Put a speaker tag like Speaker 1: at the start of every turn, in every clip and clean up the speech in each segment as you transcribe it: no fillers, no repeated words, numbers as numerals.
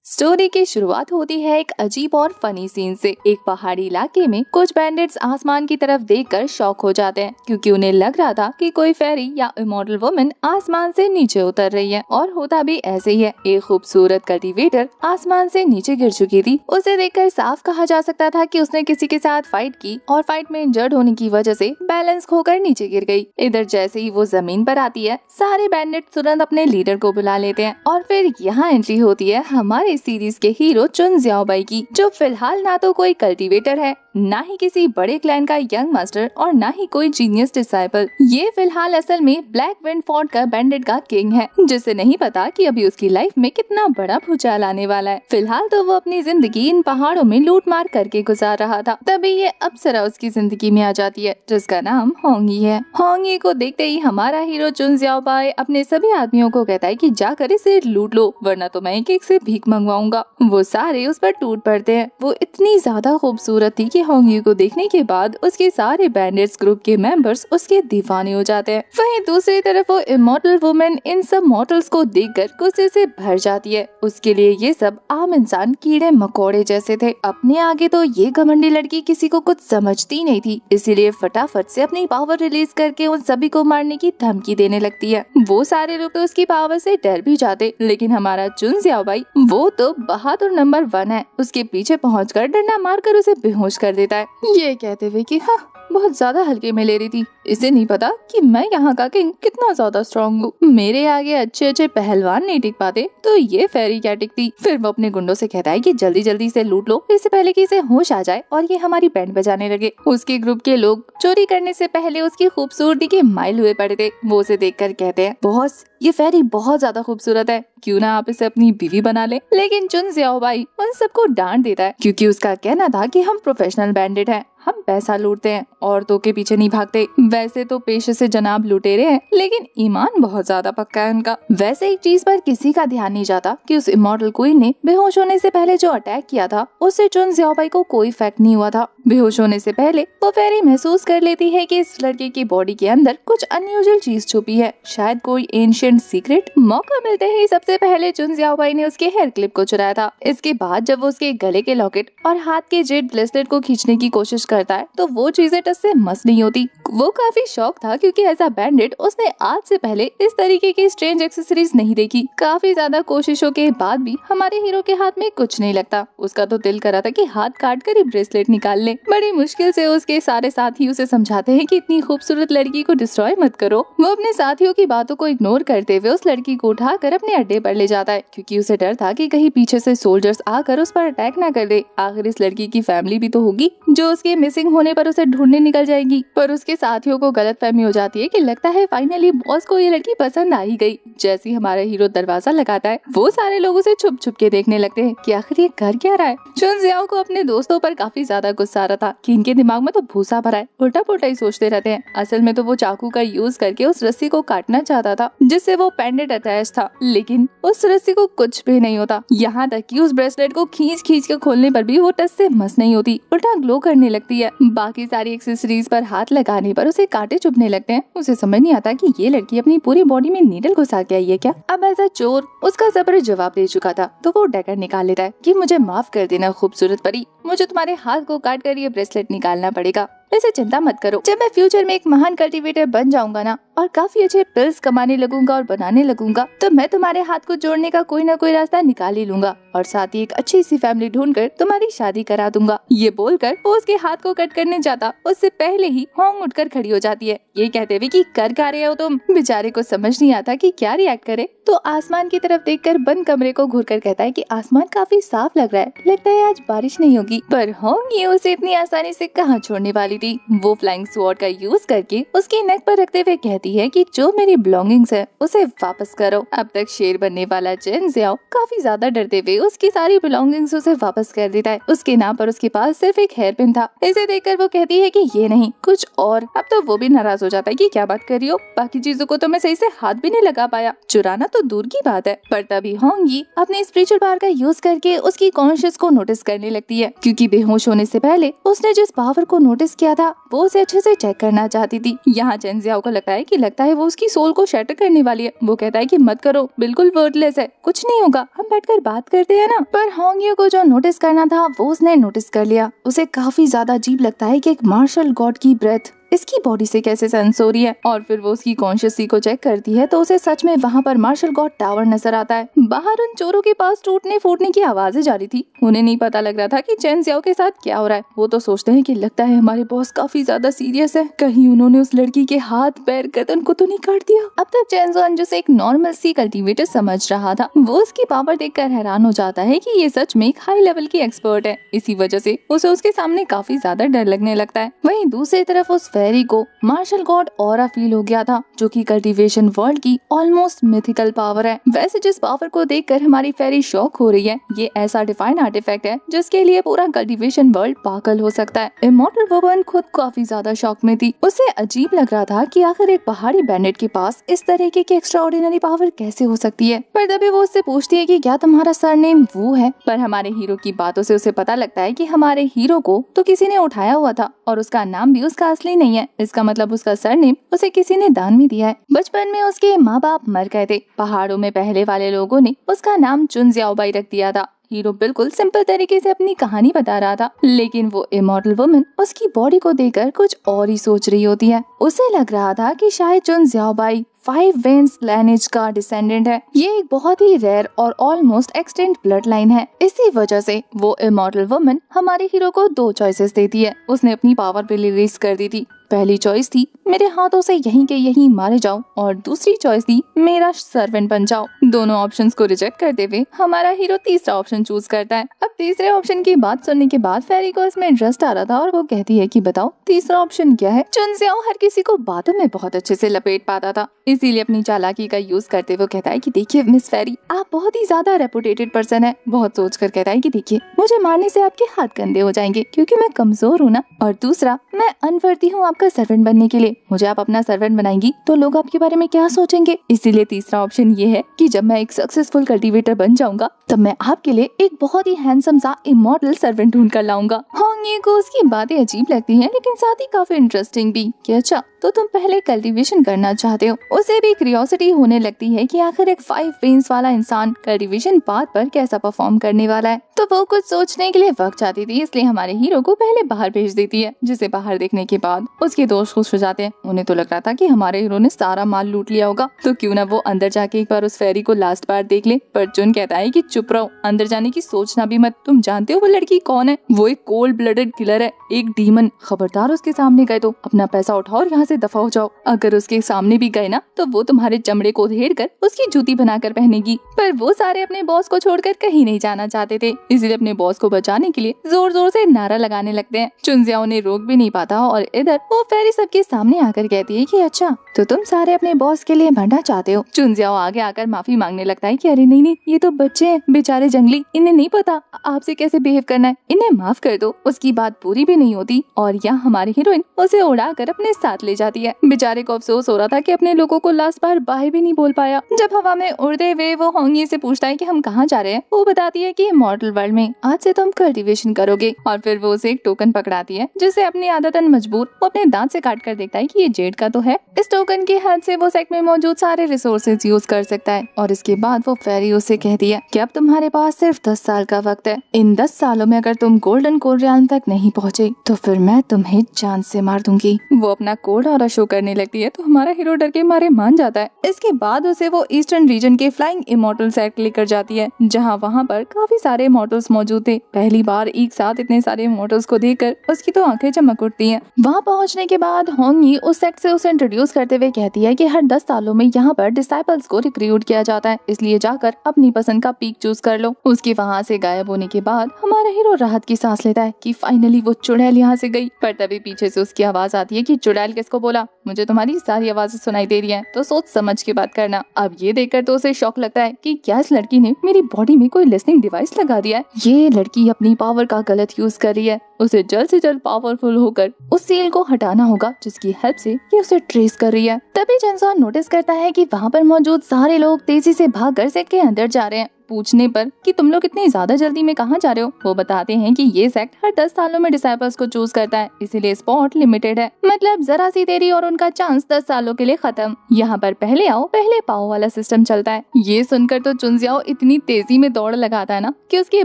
Speaker 1: Story की शुरुआत होती है एक अजीब और फनी सीन से। एक पहाड़ी इलाके में कुछ बैंडिट्स आसमान की तरफ देखकर शॉक हो जाते हैं क्योंकि उन्हें लग रहा था कि कोई फेरी या इमॉर्टल वुमन आसमान से नीचे उतर रही है। और होता भी ऐसे ही है। एक खूबसूरत कल्टीवेटर आसमान से नीचे गिर चुकी थी। उसे देखकर साफ कहा जा सकता था कि उसने किसी के साथ फाइट की और फाइट में इंजर्ड होने की वजह से बैलेंस खोकर नीचे गिर गई। इधर जैसे ही वो जमीन पर आती है, सारे बैंडिट तुरंत अपने लीडर को बुला लेते हैं और फिर यहाँ एंट्री होती है हमारे सीरीज के हीरो चुन ज़ियाओबाई की, जो फिलहाल ना तो कोई कल्टीवेटर है, ना ही किसी बड़े क्लैन का यंग मास्टर और ना ही कोई जीनियस डिसाइपल। ये फिलहाल असल में ब्लैक विंड फोर्ट का बैंडिट का किंग है, जिसे नहीं पता कि अभी उसकी लाइफ में कितना बड़ा भूचाल आने वाला है। फिलहाल तो वो अपनी जिंदगी इन पहाड़ों में लूट मार करके गुजार रहा था। तभी ये अप्सरा उसकी जिंदगी में आ जाती है, जिसका नाम होंगी है। होंगी को देखते ही हमारा हीरो चुन ज़ियाओबाई अपने सभी आदमियों को कहता है कि जाकर इसे लूट लो, वरना तो मैं एक से भीख मंगवाऊंगा। वो सारे उस पर टूट पड़ते हैं। वो इतनी ज्यादा खूबसूरत थी कि होंगी को देखने के बाद उसके सारे बैंडिट्स ग्रुप के मेंबर्स उसके दीवाने हो जाते हैं। वहीं दूसरी तरफ वो इमॉर्टल वुमन इन सब मॉर्टल्स को देखकर गुस्से से भर जाती है। उसके लिए ये सब आम इंसान कीड़े मकोड़े जैसे थे। अपने आगे तो ये घमंडी लड़की किसी को कुछ समझती नहीं थी, इसीलिए फटाफट से अपनी पावर रिलीज करके उन सभी को मारने की धमकी देने लगती है। वो सारे लोग तो उसकी पावर से डर भी जाते, लेकिन हमारा चुन ज़ियाओबाई वो तो बहादुर नंबर 1 है। उसके पीछे पहुंचकर डंडा मारकर उसे बेहोश कर देता है, ये कहते हुए कि हाँ बहुत ज्यादा हल्के में ले रही थी। इसे नहीं पता कि मैं यहाँ का किंग कितना ज्यादा स्ट्रॉन्ग हूँ। मेरे आगे अच्छे अच्छे पहलवान नहीं टिक पाते, तो ये फेरी क्या टिकती। फिर वो अपने गुंडों से कहता है कि जल्दी जल्दी से लूट लो, इससे पहले कि इसे होश आ जाए और ये हमारी बैंड बजाने लगे। उसके ग्रुप के लोग चोरी करने से पहले उसकी खूबसूरती के माइल हुए पड़े थे। वो उसे देखकर कहते हैं, बॉस ये फेरी बहुत ज्यादा खूबसूरत है, क्यों ना आप इसे अपनी बीवी बना ले। लेकिन चुन ज़ियाओबाई उन सबको डांट देता है, क्योंकि उसका कहना था कि हम प्रोफेशनल बैंडिट हैं, हम पैसा लूटते हैं, औरतों के पीछे नहीं भागते। वैसे तो पेशे से जनाब लुटेरे हैं, लेकिन ईमान बहुत ज्यादा पक्का है उनका। वैसे एक चीज पर किसी का ध्यान नहीं जाता कि उस इमॉर्टल क्वीन ने बेहोश होने से पहले जो अटैक किया था, उससे चुन ज़ियाओबाई को कोई इफेक्ट नहीं हुआ था। बेहोश होने से पहले वो फेरी महसूस कर लेती है कि इस लड़के की बॉडी के अंदर कुछ अनयूजुअल चीज छुपी है, शायद कोई एंशिएंट सीक्रेट। मौका मिलते ही सबसे पहले चुन ज़ियाओबाई ने उसके हेयर क्लिप को चुराया था। इसके बाद जब वो उसके गले के लॉकेट और हाथ के जेड ब्रेसलेट को खींचने की कोशिश करता है, तो वो चीजें टच से मस नहीं होती। वो काफी शौक था, क्योंकि एज अ बैंडिट उसने आज से पहले इस तरीके की स्ट्रेंज एक्सेसरीज नहीं देखी। काफी ज्यादा कोशिशों के बाद भी हमारे हीरो के हाथ में कुछ नहीं लगता। उसका तो दिल करा था कि हाथ काट कर ही ब्रेसलेट निकाल ले। बड़ी मुश्किल से उसके सारे साथी उसे समझाते हैं कि इतनी खूबसूरत लड़की को डिस्ट्रॉय मत करो। वो अपने साथियों की बातों को इग्नोर करते हुए उस लड़की को उठाकर अपने अड्डे पर ले जाता है, क्योंकि उसे डर था कि कहीं पीछे से सोल्जर्स आकर उस पर अटैक न कर दे। आखिर इस लड़की की फैमिली भी तो होगी, जो उसके मिसिंग होने पर उसे ढूंढने निकल जाएगी। पर उसके साथियों को गलतफहमी हो जाती है कि लगता है फाइनली बॉस को ये लड़की पसंद आ ही गई। जैसे ही हमारा हीरो दरवाजा लगाता है, वो सारे लोग उसे छुप छुप के देखने लगते हैं कि आखिर ये कर क्या रहा है। चुन ज़ियाओ को अपने दोस्तों पर काफी ज्यादा गुस्सा आ रहा था कि इनके दिमाग में तो भूसा भरा है, उल्टा पुल्टा ही सोचते रहते हैं। असल में तो वो चाकू का यूज करके उस रस्सी को काटना चाहता था, जिससे वो पेंडेंट अटैच था, लेकिन उस रस्सी को कुछ भी नहीं होता। यहाँ तक कि उस ब्रेसलेट को खींच खींच के खोलने पर भी वो टच से मस नहीं होती, उल्टा ग्लो करने लगती है। बाकी सारी एक्सेसरीज पर हाथ लगाने पर उसे कांटे चुभने लगते हैं। उसे समझ नहीं आता कि ये लड़की अपनी पूरी बॉडी में नीडल घुसा के आई है क्या। अब ऐसा चोर उसका जबर जवाब दे चुका था, तो वो डैगर निकाल लेता है कि मुझे माफ कर देना खूबसूरत परी, मुझे तुम्हारे हाथ को काट कर ये ब्रेसलेट निकालना पड़ेगा। वैसे चिंता मत करो, जब मैं फ्यूचर में एक महान कल्टीवेटर बन जाऊंगा ना, और काफी अच्छे पिल्स कमाने लगूंगा और बनाने लगूंगा, तो मैं तुम्हारे हाथ को जोड़ने का कोई ना कोई रास्ता निकाल ही लूंगा, और साथ ही एक अच्छी सी फैमिली ढूंढकर तुम्हारी शादी करा दूंगा। ये बोलकर वो उसके हाथ को कट करने जाता, उससे पहले ही होंग उठकर खड़ी हो जाती है, ये कहते हुए कि कर क्या रहे हो तुम। बेचारे को समझ नहीं आता कि क्या रिएक्ट करे, तो आसमान की तरफ देखकर बंद कमरे को घूरकर कहता है कि आसमान काफी साफ लग रहा है, लगता है आज बारिश नहीं होगी। पर होंग ये उसे इतनी आसानी से कहाँ छोड़ने वाली थी। वो फ्लाइंग स्वॉर्ड का यूज करके उसकी नेक पर रखते हुए कहती है कि जो मेरी बिलोंगिंग्स है उसे वापस करो। अब तक शेर बनने वाला चुन ज़ियाओ काफी ज्यादा डरते हुए उसकी सारी बिलोंगिंग्स उसे वापस कर देता है। उसके नाम पर उसके पास सिर्फ एक हेयर पिन था। इसे देखकर वो कहती है कि ये नहीं कुछ और। अब तो वो भी नाराज हो जाता है कि क्या बात कर रही हो, बाकी चीजों को तो मैं सही से हाथ भी नहीं लगा पाया, चुराना तो दूर की बात है। पर तभी होंगी अपने स्पिरिचुअल पावर का यूज करके उसकी कॉन्शियस को नोटिस करने लगती है, क्योंकि बेहोश होने से पहले उसने जिस पावर को नोटिस किया किया था वो उसे अच्छे से चेक करना चाहती थी। यहाँ चेन जियाओ को लगता है वो उसकी सोल को शैटर करने वाली है। वो कहता है कि मत करो, बिल्कुल वर्डलेस है, कुछ नहीं होगा, हम बैठकर बात करते हैं ना। पर होंगियो को जो नोटिस करना था वो उसने नोटिस कर लिया। उसे काफी ज्यादा अजीब लगता है कि एक मार्शल गॉड की ब्रेथ इसकी बॉडी से कैसे सेंस हो रही है। और फिर वो उसकी कॉन्शियसली को चेक करती है तो उसे सच में वहाँ पर मार्शल गॉड टावर नजर आता है। बाहर उन चोरों के पास टूटने फूटने की आवाजें जा रही थी। उन्हें नहीं पता लग रहा था कि चेन जियाओ के साथ क्या हो रहा है। वो तो सोचते हैं कि लगता है हमारे बॉस काफी ज्यादा सीरियस है, कहीं उन्होंने उस लड़की के हाथ पैर गर्दन को तो नहीं काट दिया। अब तक चेन जियाओ जिसे एक नॉर्मल सी कल्टीवेटर समझ रहा था, वो उसकी पावर देखकर हैरान हो जाता है कि ये सच में एक हाई लेवल की एक्सपर्ट है। इसी वजह से उसे उसके सामने काफी ज्यादा डर लगने लगता है। वहीं दूसरी तरफ उस फेरी को मार्शल गॉड ऑरा फील हो गया था, जो कि कल्टीवेशन वर्ल्ड की ऑलमोस्ट मिथिकल पावर है। वैसे जिस पावर को देखकर हमारी फेरी शॉक हो रही है, ये ऐसा डिफाइन आर्टिफैक्ट है जिसके लिए पूरा कल्टीवेशन वर्ल्ड पागल हो सकता है। इमॉर्टल वुमन खुद काफी ज्यादा शॉक में थी। उसे अजीब लग रहा था कि आखिर एक पहाड़ी बैंडिट के पास इस तरीके की एक्स्ट्राऑर्डिनरी पावर कैसे हो सकती है। पर तभी वो उससे पूछती है कि क्या तुम्हारा सरनेम वू है। पर हमारे हीरो की बातों से उसे पता लगता है कि हमारे हीरो को तो किसी ने उठाया हुआ था और उसका नाम भी उसका असली नहीं है। इसका मतलब उसका सरनेम उसे किसी ने दान में दिया है। बचपन में उसके माँ बाप मर गए थे। पहाड़ों में पहले वाले लोगों ने उसका नाम चुन जियाओबाई रख दिया था। हीरो बिल्कुल सिंपल तरीके से अपनी कहानी बता रहा था, लेकिन वो इमॉर्टल वुमन उसकी बॉडी को देखकर कुछ और ही सोच रही होती है। उसे लग रहा था कि शायद चुन जियाओबाई 5 वेन्स लाइनेज का डिसेंडेंट है। ये एक बहुत ही रेयर और ऑलमोस्ट एक्सटेंट ब्लड लाइन है। इसी वजह से वो इमॉर्टल वुमन हमारे हीरो को 2 चॉइसेस देती है। उसने अपनी पावर पे रिलीज कर दी थी। पहली चॉइस थी मेरे हाथों से यहीं के यहीं मारे जाओ, और दूसरी चॉइस थी मेरा सर्वेंट बन जाओ। दोनों ऑप्शंस को रिजेक्ट करते हुए हमारा हीरो तीसरा ऑप्शन चूज करता है। अब तीसरे ऑप्शन की बात सुनने के बाद फेरी को इसमें इंटरेस्ट आ रहा था और वो कहती है कि बताओ तीसरा ऑप्शन क्या है। चुन जियाओ हर किसी को बातों में बहुत अच्छे से लपेट पाता था, इसीलिए अपनी चालाकी का यूज करते हुए कहता है कि देखिए मिस फेरी, आप बहुत ही ज्यादा रेपुटेटेड पर्सन है। बहुत सोच कर कहता है कि देखिए मुझे मारने से आपके हाथ गंदे हो जाएंगे क्योंकि मैं कमजोर हूँ ना, और दूसरा मैं अनवर्दी हूँ आपका सर्वेंट बनने के लिए। मुझे आप अपना सर्वेंट बनाएंगी तो लोग आपके बारे में क्या सोचेंगे। इसीलिए तीसरा ऑप्शन ये है कि जब मैं एक सक्सेसफुल कल्टीवेटर बन जाऊंगा तब मैं आपके लिए एक बहुत ही हैंडसम सा इमॉर्टल सर्वेंट ढूंढ कर लाऊंगा। होंगियो को उसकी बातें अजीब लगती हैं, लेकिन साथ ही काफी इंटरेस्टिंग भी कि अच्छा तो तुम पहले कल्टीवेशन करना चाहते हो। उसे भी क्यूरियोसिटी होने लगती है कि आखिर एक 5 वेन्स वाला इंसान कल्टीवेशन पाथ पर कैसा परफॉर्म करने वाला है। तो वो कुछ सोचने के लिए वक्त चाहती थी, इसलिए हमारे हीरो को पहले बाहर भेज देती है, जिसे बाहर देखने के बाद उसके दोस्त खुश हो जाते हैं। उन्हें तो लग रहा था कि हमारे हीरो ने सारा माल लूट लिया होगा, तो क्यों ना वो अंदर जाके एक बार उस फेरी को लास्ट बार देख ले। पर चुन कहता है कि चुप रहो, अंदर जाने की सोचना भी मत। तुम जानते हो वो लड़की कौन है? वो एक कोल्ड ब्लडेड किलर है, एक डीमन। खबरदार उसके सामने गए तो अपना पैसा उठाओ और यहाँ से दफा हो जाओ। अगर उसके सामने भी गए ना तो वो तुम्हारे चमड़े को उधेड़ कर उसकी जूती बनाकर पहनेगी। पर वो सारे अपने बॉस को छोड़कर कहीं नहीं जाना चाहते थे, इसलिए अपने बॉस को बचाने के लिए जोर जोर से नारा लगाने लगते हैं। चुन जियाओ ने रोक भी नहीं पाता और इधर वो फेरी सबके सामने आकर कहती है कि अच्छा तो तुम सारे अपने बॉस के लिए मरना चाहते हो। चुन जियाओ आगे आकर माफी मांगने लगता है कि अरे नहीं नहीं, ये तो बच्चे हैं बेचारे जंगली, इन्हें नहीं पता आपसे कैसे बिहेव करना है, इन्हें माफ कर दो। उसकी बात पूरी भी नहीं होती और यहाँ हमारी हीरोइन उसे उड़ाकर अपने साथ ले जाती है। बेचारे को अफसोस हो रहा था कि अपने लोगों को लास्ट बार बाय भी नहीं बोल पाया। जब हवा में उड़ते हुए वो होंगी से पूछता है कि हम कहाँ जा रहे हैं, वो बताती है कि इमॉर्टल वर्ल्ड में आज से तुम कल्टीवेशन करोगे। और फिर वो उसे एक टोकन पकड़ाती है, जिसे अपनी आदतन मजबूर वो अपने दांत से काट कर देखता है कि ये जेड का तो है। इस टोकन की हेल्प से वो सेट में मौजूद सारे रिसोर्सेज यूज कर सकता है। और इसके बाद वो फेरी उसे कहती है कि अब तुम्हारे पास सिर्फ 10 साल का वक्त है। इन 10 सालों में अगर तुम गोल्डन कोड रियाल तक नहीं पहुँचे तो फिर मैं तुम्हें जान से मार दूंगी। वो अपना कोड और शो करने लगती है तो हमारा हीरो डर के मारे मान जाता है। इसके बाद उसे वो ईस्टर्न रीजन के फ्लाइंग इमॉर्टल सेट लेकर जाती है, जहाँ वहाँ पर काफी सारे इमॉर्टल्स मौजूद थे। पहली बार एक साथ इतने सारे इमॉर्टल्स को देखकर उसकी तो आंखें चमक उठती हैं। वहाँ पहुँचने के बाद होंगी उस सेट से उसे इंट्रोड्यूस करते हुए कहती है कि हर 10 सालों में यहाँ पर डिसाइपल्स को रिक्रूट किया जाता है, इसलिए जाकर अपनी पसंद का पीक चूज कर लो। उसके वहाँ से गायब होने के बाद हमारा हीरो राहत की सांस लेता है कि फाइनली वो चुड़ैल यहाँ से गई। पर तभी पीछे से उसकी आवाज आती है कि चुड़ैल किसको बोला? मुझे तुम्हारी सारी आवाजें सुनाई दे रही हैं, तो सोच समझ के बात करना। अब ये देखकर तो उसे शौक लगता है कि क्या इस लड़की ने मेरी बॉडी में कोई लिसनिंग डिवाइस लगा दिया है। ये लड़की अपनी पावर का गलत यूज कर रही है। उसे जल्द से जल्द पावरफुल होकर उस सेल को हटाना होगा जिसकी हेल्प से ये उसे ट्रेस कर रही है। तभी चेंसॉन नोटिस करता है कि वहाँ पर मौजूद सारे लोग तेजी से भागकर सेट के अंदर जा रहे हैं। पूछने पर कि तुम लोग इतनी ज्यादा जल्दी में कहाँ जा रहे हो, वो बताते हैं कि ये सेक्ट हर 10 सालों में डिसाइपल्स को चूज करता है, इसीलिए स्पॉट लिमिटेड है। मतलब जरा सी देरी और उनका चांस 10 सालों के लिए खत्म। यहाँ पर पहले आओ पहले पाओ वाला सिस्टम चलता है। ये सुनकर तो चुनजियाओ इतनी तेजी में दौड़ लगाता है ना कि उसके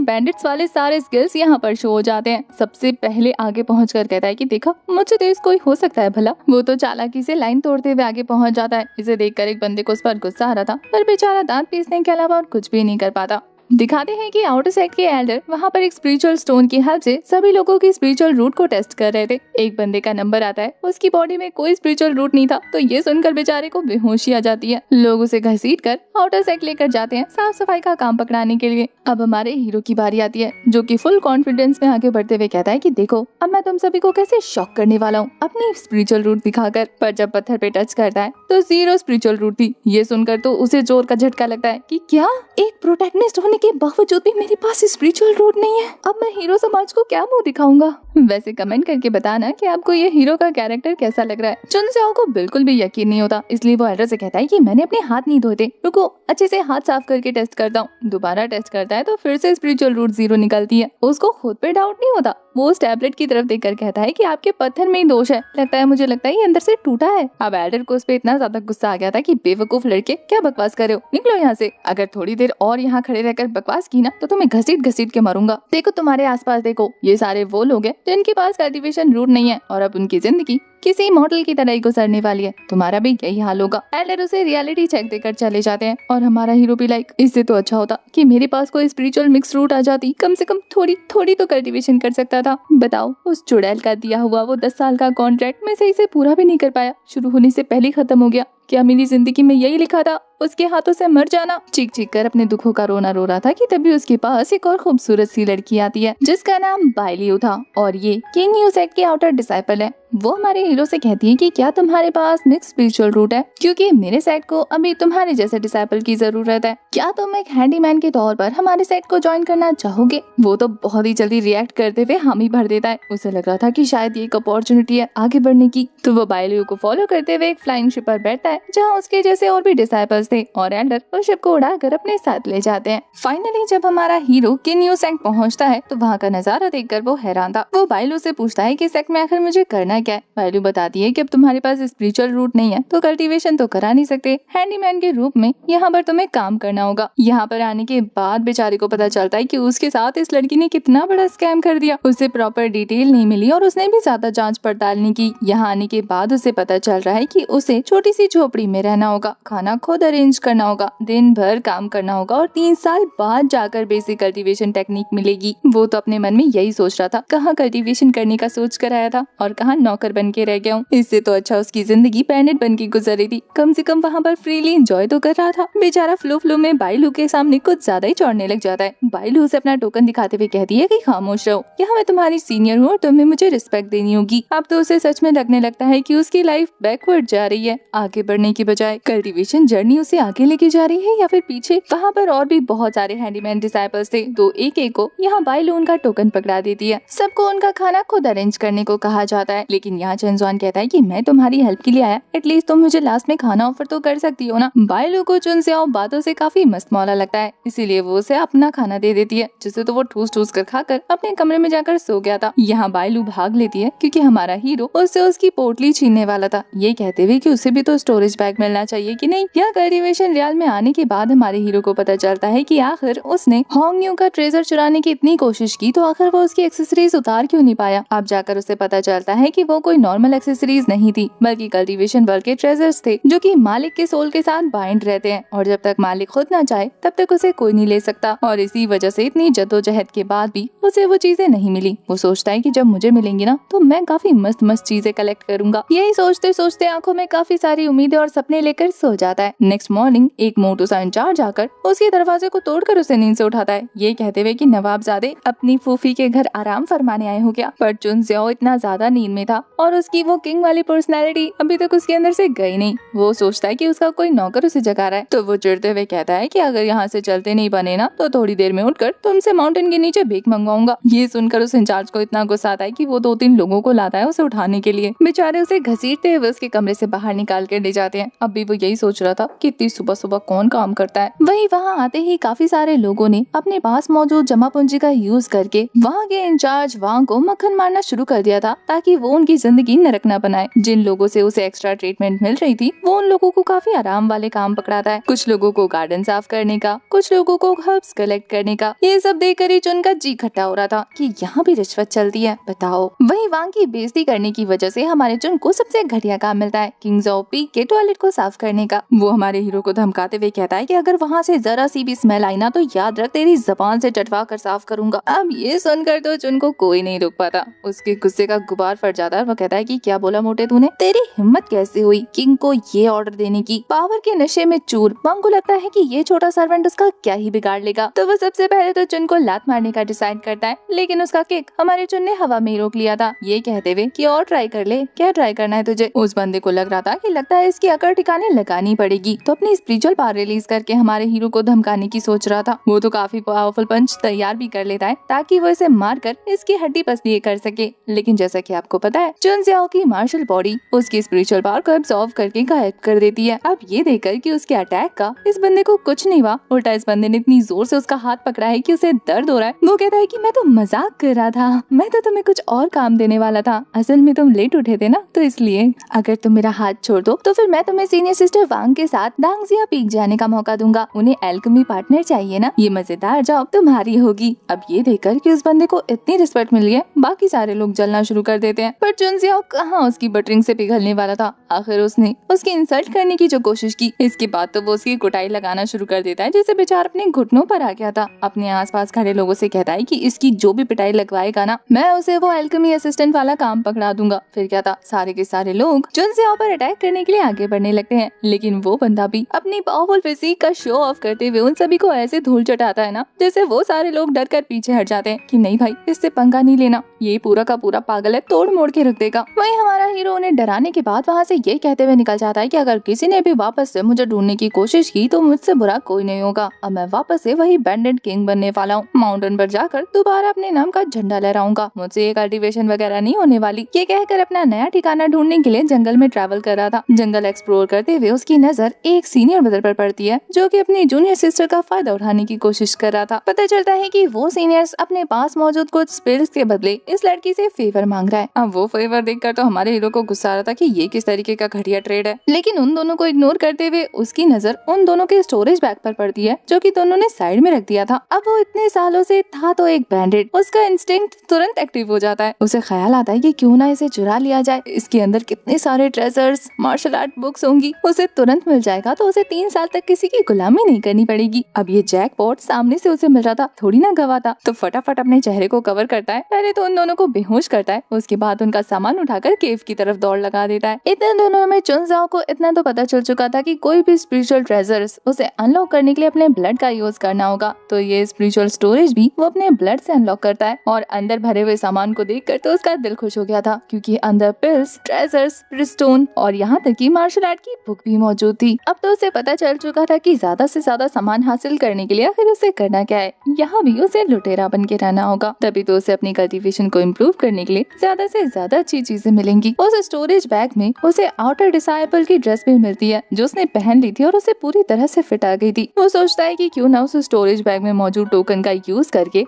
Speaker 1: बैंडिट्स वाले सारे स्किल्स यहाँ पर शो हो जाते हैं। सबसे पहले आगे पहुँच कर कहता है कि देखो मुझसे तेज कोई हो सकता है भला। वो तो चालाकी से लाइन तोड़ते हुए आगे पहुँच जाता है। इसे देखकर एक बंदे को उस पर गुस्सा आ रहा था, पर बेचारा दांत पीसने के अलावा और कुछ भी नहीं कर पाता। दिखाते हैं कि आउटर सेक्ट के एल्डर वहाँ पर एक स्पिरिचुअल स्टोन की हेल्प से सभी लोगों की स्पिरिचुअल रूट को टेस्ट कर रहे थे। एक बंदे का नंबर आता है, उसकी बॉडी में कोई स्पिरिचुअल रूट नहीं था, तो ये सुनकर बेचारे को बेहोशी आ जाती है। लोग उसे घसीट कर आउटर सेक्ट लेकर जाते हैं साफ सफाई का काम पकड़ाने के लिए। अब हमारे हीरो की बारी आती है, जो कि फुल कॉन्फिडेंस में आगे बढ़ते हुए कहता है कि देखो अब मैं तुम सभी को कैसे शॉक करने वाला हूँ अपनी स्पिरिचुअल रूट दिखाकर। पर जब पत्थर पे टच करता है तो 0 स्पिरिचुअल रूट थी। ये सुनकर तो उसे जोर का झटका लगता है कि क्या एक प्रोटैगनिस्ट होने के बावजूद भी मेरे पास स्पिरिचुअल रूट नहीं है। अब मैं हीरो समाज को क्या मुंह दिखाऊंगा। वैसे कमेंट करके बताना कि आपको ये हीरो का कैरेक्टर कैसा लग रहा है। चुनजियाओ को बिल्कुल भी यकीन नहीं होता, इसलिए वो एल्डर से कहता है कि मैंने अपने हाथ नहीं धोए थे, रुको अच्छे से हाथ साफ करके टेस्ट करता हूँ। दोबारा टेस्ट करता है तो फिर से स्पिरिचुअल रूट 0 निकलती है। उसको खुद पे डाउट नहीं होता, वो उस टैबलेट की तरफ देखकर कहता है कि आपके पत्थर में ही दोष है, मुझे लगता है ये अंदर से टूटा है। अब एल्डर को उस पे इतना ज्यादा गुस्सा आ गया था कि बेवकूफ लड़के क्या बकवास कर रहे हो, निकलो यहाँ से। अगर थोड़ी देर और यहाँ खड़े रहकर बकवास की ना तो तुम्हें घसीट घसीट के मारूंगा। देखो तुम्हारे आसपास देखो, ये सारे वो लोग हैं जिनके पास कल्टीवेशन रूट नहीं है और अब उनकी जिंदगी किसी मॉडल की तरह ही गुजरने वाली है। तुम्हारा भी यही हाल होगा। एल्डर उसे रियलिटी चेक देकर चले जाते हैं और हमारा हीरो भी लाइक इससे तो अच्छा होता कि मेरे पास कोई स्पिरिचुअल मिक्स रूट आ जाती, कम से कम थोड़ी तो कल्टीवेशन कर सकता था। बताओ उस चुड़ैल का दिया हुआ वो 10 साल का कॉन्ट्रैक्ट मैं सही से पूरा भी नहीं कर पाया, शुरू होने से पहले खत्म हो गया। क्या मेरी जिंदगी में यही लिखा था, उसके हाथों से मर जाना। चीख चीख कर अपने दुखों का रोना रो रहा था कि तभी उसके पास एक और खूबसूरत सी लड़की आती है जिसका नाम बाइलियो था और ये किंग यू सेक्ट की आउटर डिसाइपल है। वो हमारे हीरो से कहती है कि क्या तुम्हारे पास मिक्स स्पिरिचुअल रूट है, क्योंकि मेरे सेट को अभी तुम्हारे जैसे डिसाइपल की जरूरत है। क्या तुम एक हैंडीमैन के तौर पर हमारे सेट को ज्वाइन करना चाहोगे। वो तो बहुत ही जल्दी रिएक्ट करते हुए हामी भर देता है। उसे लग रहा था कि शायद ये एक अपॉर्चुनिटी है आगे बढ़ने की, तो वो बाइलियो को फॉलो करते हुए एक फ्लाइंग शिप पर बैठता है जहाँ उसके जैसे और भी डिसाइपल्स थे और एल्डर उस शिप को उड़ाकर अपने साथ ले जाते हैं। फाइनली जब हमारा हीरो किंग यू सेक्ट पहुँचता है तो वहाँ का नजारा देखकर वो हैरान था। वो बाइलियो से पूछता है कि सेक्ट में आखिर मुझे करना क्या है। बाइलियो बताती है कि अब तुम्हारे पास स्पिरिचुअल रूट नहीं है तो कल्टीवेशन तो करा नहीं सकते, हैंडीमैन के रूप में यहाँ पर तुम्हें काम करना होगा। यहाँ पर आने के बाद बेचारे को पता चलता है कि उसके साथ इस लड़की ने कितना बड़ा स्कैम कर दिया। उसे प्रॉपर डिटेल नहीं मिली और उसने भी ज्यादा जांच पड़ताल नहीं की। यहाँ आने के बाद उसे पता चल रहा है कि उसे छोटी सी झोपड़ी में रहना होगा, खाना खुद अरेंज करना होगा, दिन भर काम करना होगा और 3 साल बाद जाकर बेसिक कल्टीवेशन टेक्निक मिलेगी। वो तो अपने मन में यही सोच रहा था, कहाँ कल्टीवेशन करने का सोच कर आया था और कहाँ नौकर बन के रह गया हूँ। इससे तो अच्छा उसकी जिंदगी पैंडेट बन के गुजर रही थी, कम से कम वहाँ पर फ्रीली एंजॉय तो कर रहा था। बेचारा फ्लो में बाइलू के सामने कुछ ज्यादा ही चौड़ने लग जाता है। बाइलू उसे अपना टोकन दिखाते हुए कहती है कि खामोश रहो, यहाँ मैं तुम्हारी सीनियर हूँ और तुम्हें मुझे रिस्पेक्ट देनी होगी। अब तो उसे सच में लगने लगता है कि उसकी लाइफ बैकवर्ड जा रही है, आगे बढ़ने की बजाय कल्टीवेशन जर्नी उसे आगे लेके जा रही है या फिर पीछे। वहाँ पर और भी बहुत सारे हैंडीमैन डिसाइपल्स थे, तो एक को यहाँ बाइलू उनका टोकन पकड़ा देती है। सबको उनका खाना खुद अरेंज करने को कहा जाता है, लेकिन यहाँ चेंजॉन कहता है कि मैं तुम्हारी हेल्प के लिए आया, एटलीस्ट तुम मुझे लास्ट में खाना ऑफर तो कर सकती हो ना। बाइलू को चुनजियाओ बातों से काफी मस्त मौला लगता है, इसीलिए वो उसे अपना खाना दे देती है, जिसे तो वो ठूस ठूस कर खाकर अपने कमरे में जाकर सो गया था। यहाँ बाइलू भाग लेती है क्योंकि हमारा हीरो उससे उसकी पोटली छीनने वाला था, ये कहते हुए कि उसे भी तो स्टोरेज बैग मिलना चाहिए कि नहीं। यह कल्टीवेशन रियल में आने के बाद हमारे हीरो को पता चलता है कि आखिर उसने होंगयू का ट्रेजर चुराने की इतनी कोशिश की तो आखिर वो उसकी एक्सेसरीज उतार क्यों नहीं पाया। अब जाकर उसे पता चलता है कि वो कोई नॉर्मल एक्सेसरीज नहीं थी, बल्कि कल्टीवेशन वर्ल्ड के ट्रेजर्स थे, जो कि मालिक के सोल के साथ बाइंड रहते हैं और जब तक मालिक खुद ना चाहे तब तक उसे कोई नहीं ले सकता। और इसी वजह से इतनी जद्दोजहद के बाद भी उसे वो चीजें नहीं मिली। वो सोचता है कि जब मुझे मिलेंगी ना तो मैं काफी मस्त मस्त चीजें कलेक्ट करूंगा। यही सोचते सोचते आंखों में काफी सारी उम्मीदें और सपने लेकर सो जाता है। नेक्स्ट मॉर्निंग एक मोटू सा इंचार्ज आकर उसके दरवाजे को तोड़कर उसे नींद से उठाता है, ये कहते हुए कि नवाबजादे अपनी फूफी के घर आराम फरमाने आए हो क्या। पर चुनजियाओ इतना ज्यादा नींद में था था और उसकी वो किंग वाली पर्सनैलिटी अभी तक उसके अंदर से गई नहीं। वो सोचता है कि उसका कोई नौकर उसे जगा रहा है, तो वो चिढ़ते हुए कहता है कि अगर यहाँ से चलते नहीं बने ना तो थोड़ी देर में उठकर तुमसे माउंटेन के नीचे भीख मंगवाऊंगा। ये सुनकर उस इंचार्ज को इतना गुस्सा आता है कि वो 2-3 लोगों को लाता है उसे उठाने के लिए। बेचारे उसे घसीटते हुए उसके कमरे से बाहर निकाल कर ले जाते हैं। अब भी वो यही सोच रहा था कि इतनी सुबह सुबह कौन काम करता है। वही वहाँ आते ही काफी सारे लोगों ने अपने पास मौजूद जमा पूंजी का यूज करके वहाँ के इंचार्ज वांग को मक्खन मारना शुरू कर दिया था ताकि वो उनकी जिंदगी नरक न बनाए। जिन लोगों से उसे एक्स्ट्रा ट्रीटमेंट मिल रही थी वो उन लोगों को काफी आराम वाले काम पकड़ाता है। कुछ लोगों को गार्डन साफ करने का, कुछ लोगों को हर्ब्स कलेक्ट करने का। ये सब देखकर ही चुन का जी खट्टा हो रहा था कि यहाँ भी रिश्वत चलती है, बताओ। वही वांग की बेइज्जती करने की वजह से हमारे चुन को सबसे घटिया काम मिलता है किंग ज़ाओ पी के टॉयलेट को साफ करने का। वो हमारे हीरो को धमकाते हुए कहता है कि अगर वहाँ से जरा सी भी स्मेल आई ना तो याद रख तेरी जबान से चटवा कर साफ करूंगा। अब ये सुनकर तो चुन को कोई नहीं रोक पाता, उसके गुस्से का गुबार फट जाता है। वो कहता है कि क्या बोला मोटे तूने, तेरी हिम्मत कैसे हुई किंग को ये ऑर्डर देने की। पावर के नशे में चूर वांग को लगता है कि ये छोटा सर्वेंट उसका क्या ही बिगाड़ लेगा, तो वो सबसे पहले तो चुन को लात मारने का डिसाइड करता है, लेकिन उसका किक हमारे चुन ने हवा में रोक लिया था, ये कहते हुए कि और ट्राई कर ले। क्या ट्राई करना है तुझे? उस बंदे को लग रहा था कि लगता है इसकी अकड़ ठिकाने लगानी पड़ेगी, तो अपनी स्पिरिचुअल पावर रिलीज करके हमारे हीरो को धमकाने की सोच रहा था। वो तो काफी पावरफुल पंच तैयार भी कर लेता है ताकि वो इसे मारकर इसकी हड्डी पसली कर सके। लेकिन जैसा कि आपको पता है चुन ज़ाओ की मार्शल बॉडी उसकी स्पिरिचुअल पावर को एब्सॉर्ब करके गायब कर देती है। अब ये देखकर कि उसके अटैक का इस बंदे को कुछ नहीं हुआ, उल्टा इस बंदे ने इतनी जोर से उसका हाथ पकड़ा है कि उसे दर्द हो रहा है। वो कहता है कि मैं तो मजाक कर रहा था, मैं तो तुम्हें कुछ और काम देने वाला था, असल में तुम लेट उठे थे ना, तो इसलिए अगर तुम मेरा हाथ छोड़ दो तो फिर मैं तुम्हें सीनियर सिस्टर वांग के साथ दांगजिया पीक जाने का मौका दूंगा। उन्हें एल्केमी पार्टनर चाहिए ना, ये मजेदार जॉब तुम्हारी होगी। अब ये देखकर कि उस बंदे को इतनी रिस्पेक्ट मिल गई, बाकी सारे लोग जलना शुरू कर देते हैं। पर चुन ज़ाओ कहाँ उसकी बटरिंग से पिघलने वाला था। आखिर उसने उसकी इंसल्ट करने की जो कोशिश की, इसके बाद तो वो उसकी कुटाई लगाना शुरू कर देता है जैसे बेचारा अपने घुटनों पर आ गया था। अपने आसपास खड़े लोगों से कहता है कि इसकी जो भी पिटाई लगवाएगा ना, मैं उसे वो एल्केमी असिस्टेंट वाला काम पकड़ा दूंगा। फिर क्या था, सारे के सारे लोग चुन ज़ाओ पर अटैक करने के लिए आगे बढ़ने लगते हैं, लेकिन वो बंदा भी अपनी पावरफुल फिजिक का शो ऑफ करते हुए उन सभी को ऐसे धूल चटाता है ना, जैसे वो सारे लोग डर कर पीछे हट जाते हैं कि नहीं भाई इससे पंगा नहीं लेना, ये पूरा का पूरा पागल है, तोड़ मोड़ के रख देगा। वहीं हमारा हीरो उन्हें डराने के बाद वहाँ से ये कहते हुए निकल जाता है कि अगर किसी ने भी वापस से मुझे ढूंढने की कोशिश की तो मुझसे बुरा कोई नहीं होगा। अब मैं वापस से वही बैंडेड किंग बनने वाला हूँ, माउंटेन पर जाकर दोबारा अपने नाम का झंडा लहराऊंगा, मुझसे ये कल्टीवेशन वगैरह नहीं होने वाली। ये कहकर अपना नया ठिकाना ढूंढने के लिए जंगल में ट्रैवल कर रहा था। जंगल एक्सप्लोर करते हुए उसकी नजर एक सीनियर ब्रदर पर पड़ती है जो कि अपनी जूनियर सिस्टर का फायदा उठाने की कोशिश कर रहा था। पता चलता है कि वो सीनियर्स अपने पास मौजूद कुछ स्पिल्स के बदले इस लड़की से फेवर मांग रहा है। अब वो फेवर देखकर तो हमारे हीरो को गुस्सा आ रहा था कि ये किस तरीके का घटिया ट्रेड है, लेकिन उन दोनों को इग्नोर करते हुए उसकी नजर उन दोनों के स्टोरेज बैग पर पड़ती है जो कि दोनों ने साइड में रख दिया था। अब वो इतने सालों से था तो एक बैंडेड, उसका इंस्टिंक्ट तुरंत एक्टिव हो जाता है। उसे ख्याल आता है कि क्यों ना इसे चुरा लिया जाए, इसके अंदर कितने सारे ट्रेजर्स, मार्शल आर्ट बुक्स होंगी, उसे तुरंत मिल जाएगा तो उसे 3 साल तक किसी की गुलामी नहीं करनी पड़ेगी। अब ये जैकपॉट सामने से उसे मिल रहा था, थोड़ी ना गवाता, तो फटाफट अपने चेहरे को कवर करता है। पहले तो उन दोनों को बेहोश करता है, उसके बाद उनका सामान उठाकर केव की तरफ दौड़ लगा देता है। इतने दोनों में चुन ज़ाओ को इतना तो पता चल चुका था कि कोई भी स्पिरिचुअल ट्रेजर्स उसे अनलॉक करने के लिए अपने ब्लड का यूज करना होगा, तो ये स्पिरिचुअल स्टोरेज भी वो अपने ब्लड से अनलॉक करता है। और अंदर भरे हुए सामान को देखकर तो उसका दिल खुश हो गया था, क्योंकि अंदर पिल्स, ट्रेजर्स, स्टोन और यहाँ तक की मार्शल आर्ट की बुक भी मौजूद थी। अब तो उसे पता चल चुका था कि ज्यादा से ज्यादा सामान हासिल करने के लिए आखिर उसे करना क्या है। यहाँ भी उसे लुटेरा बन के रहना होगा, तभी तो उसे अपनी कल्टीवेशन को इम्प्रूव करने के लिए ज्यादा से ज्यादा अच्छी चीजें मिलेंगी। उस स्टोरेज बैग में उसे आउटर डिसाइपल की ड्रेस भी मिलती है जो उसने पहन ली थी और उसे पूरी तरह से फिट आ गई थी। वो सोचता है कि क्यों ना उस स्टोरेज बैग में मौजूद टोकन का यूज करके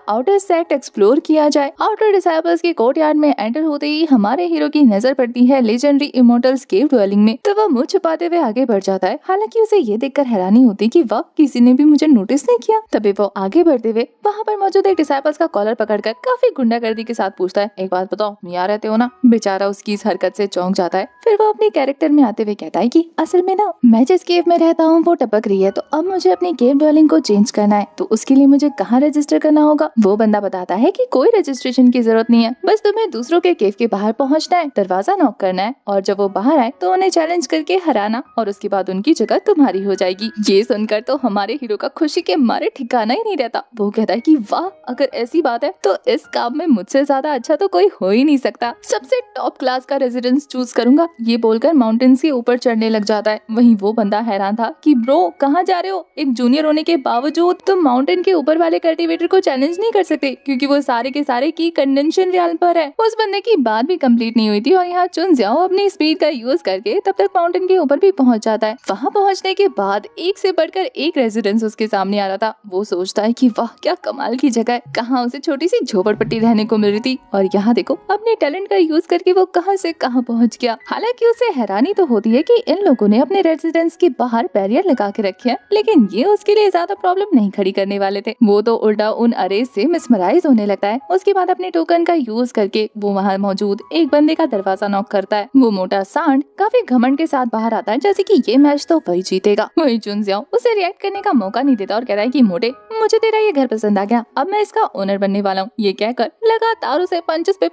Speaker 1: आउटर सेट एक्सप्लोर किया जाए। आउटर डिसाइपल्स के कोर्टयार्ड में एंटर होते ही हमारे हीरो की नजर पड़ती है लेजेंडरी इमोर्टल्स केव ड्वेलिंग में, तो वह मुंह छुपाते हुए आगे बढ़ जाता है। हालांकि उसे ये देखकर हैरानी होती कि वाह, किसी ने भी मुझे नोटिस नहीं किया। तभी वो आगे बढ़ते हुए वहाँ पर मौजूद एक डिसाइपल्स का कॉलर पकड़कर काफी गुंडागर्दी के साथ पूछता है, एक बात बताओ, यहाँ रहते हो ना? बेचारा उसकी इस हरकत से चौंक जाता है। फिर वो अपने कैरेक्टर में आते हुए कहता है कि असल में ना, मैं जिस केव में रहता हूँ वो टपक रही है, तो अब मुझे अपनी केव ड्वेलिंग को चेंज करना है, तो उसके लिए मुझे कहाँ रजिस्टर करना होगा? वो बंदा बताता है कि कोई रजिस्ट्रेशन की जरूरत नहीं है, बस तुम्हें दूसरों के केव के बाहर पहुँचना है, दरवाजा नॉक करना है, और जब वो बाहर आए तो उन्हें चैलेंज करके हराना, और उसके बाद उनकी जगह तुम्हारी हो जाएगी। ये सुनकर तो हमारे हीरो का खुशी के मारे ठिकाना ही नहीं रहता। वो कहता है कि वाह, अगर ऐसी बात है तो इस काम में मुझसे ज्यादा अच्छा तो कोई हो ही नहीं सकता। सबसे टॉप क्लास का रेजिडेंस चूज करूंगा, ये बोलकर माउंटेन्स के ऊपर चढ़ने लग जाता है। वहीं वो बंदा हैरान था कि ब्रो कहाँ जा रहे हो, एक जूनियर होने के बावजूद तुम माउंटेन के ऊपर वाले कल्टीवेटर को चैलेंज नहीं कर सकते क्योंकि वो सारे के सारे की कंडेंशन रियाल पर है। उस बंदे की बात भी कंप्लीट नहीं हुई थी और यहाँ चुन जाओ अपनी स्पीड का यूज करके तब तक माउंटेन के ऊपर भी पहुंच जाता है। वहाँ पहुंचने के बाद एक से बढ़कर एक रेजिडेंस उसके सामने आ रहा था। वो सोचता है कि वाह क्या कमाल की जगह है, कहाँ उसे छोटी सी झोपड़पट्टी रहने को मिल रही थी और यहाँ देखो अपने टैलेंट का यूज करके वो कहाँ से कहाँ पहुँच गया। हालांकि उसे हैरानी तो होती है कि इन लोगों ने अपने रेजिडेंस के बाहर बैरियर लगा के रखे हैं, लेकिन ये उसके लिए ज्यादा प्रॉब्लम नहीं खड़ी करने वाले थे। वो तो उल्टा उन अरेज से मिसमराइज होने लगता है। उसके बाद अपने टोकन का यूज करके वो वहाँ मौजूद एक बंदे का दरवाजा नॉक करता है। वो मोटा सांड काफी घमंड के साथ बाहर आता है जैसे कि ये मैच तो वही जीतेगा। वही चुन जाओ उसे रिएक्ट करने का मौका नहीं देता और कहता है कि मोटे मुझे तेरा ये घर पसंद आ गया, अब मैं इसका ओनर बनने वाला हूँ। ये कहकर लगातार उसे पंचेस पे